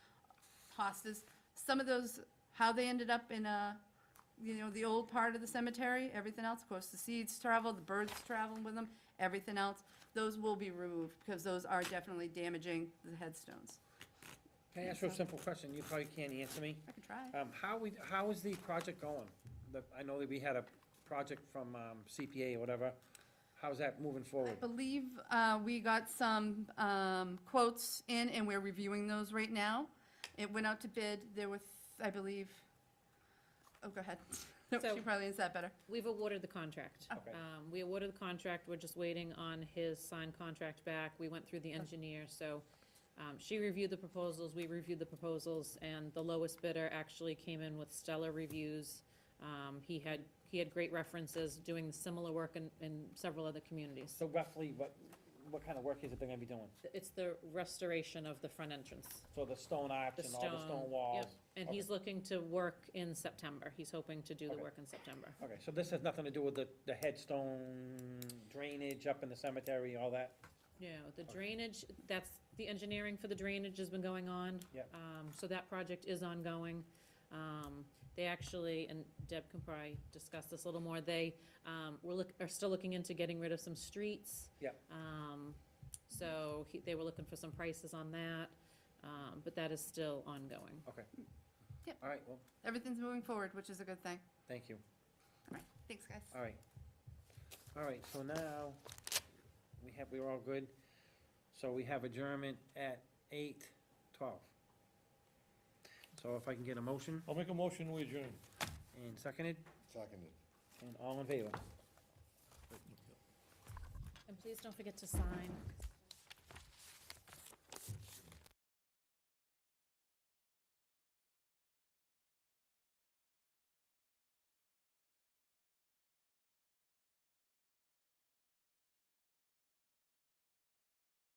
hostas. Some of those, how they ended up in the old part of the cemetery, everything else, of course, the seeds travel, the birds travel with them, everything else, those will be removed because those are definitely damaging the headstones. Can I ask you a simple question? You probably can't answer me. I can try. How is the project going? I know that we had a project from CPA or whatever. How's that moving I forward? believe we got some quotes in, and we're reviewing those right now. It went out to bid. There were, I believe, oh, go ahead. No, So- she probably is that better. We've awarded the contract. Okay. We awarded the contract, we're just waiting on his signed contract back. We went through the engineer, so she reviewed the proposals, we reviewed the proposals, and the lowest bidder actually came in with stellar reviews. He had great references, doing similar work in several other communities. So roughly, what kind of work is it they're gonna be doing? It's the restoration of the front entrance. So the stone arch The and all the stone, stone walls? yep. And he's looking to work in September. He's hoping to do the Okay. work in September. Okay, so this has nothing to do with the headstone drainage up in the cemetery, all that? Yeah, the drainage, that's, the engineering for the drainage has been going on. Yep. So that project is ongoing. They actually, and Deb can probably discuss this a little more, they are still looking into getting rid of some streets. Yep. So they were looking for some prices on that, but that is still ongoing. Okay. Yep. All right, well, Everything's moving forward, which is a good thing. thank you. All right, thanks, guys. All right. All right, so now, we're all good. So we have adjournment at 8:12. So if I can get a motion, I'll make a motion, we adjourn. and seconded, Seconded. and all in favor? And please don't forget to sign.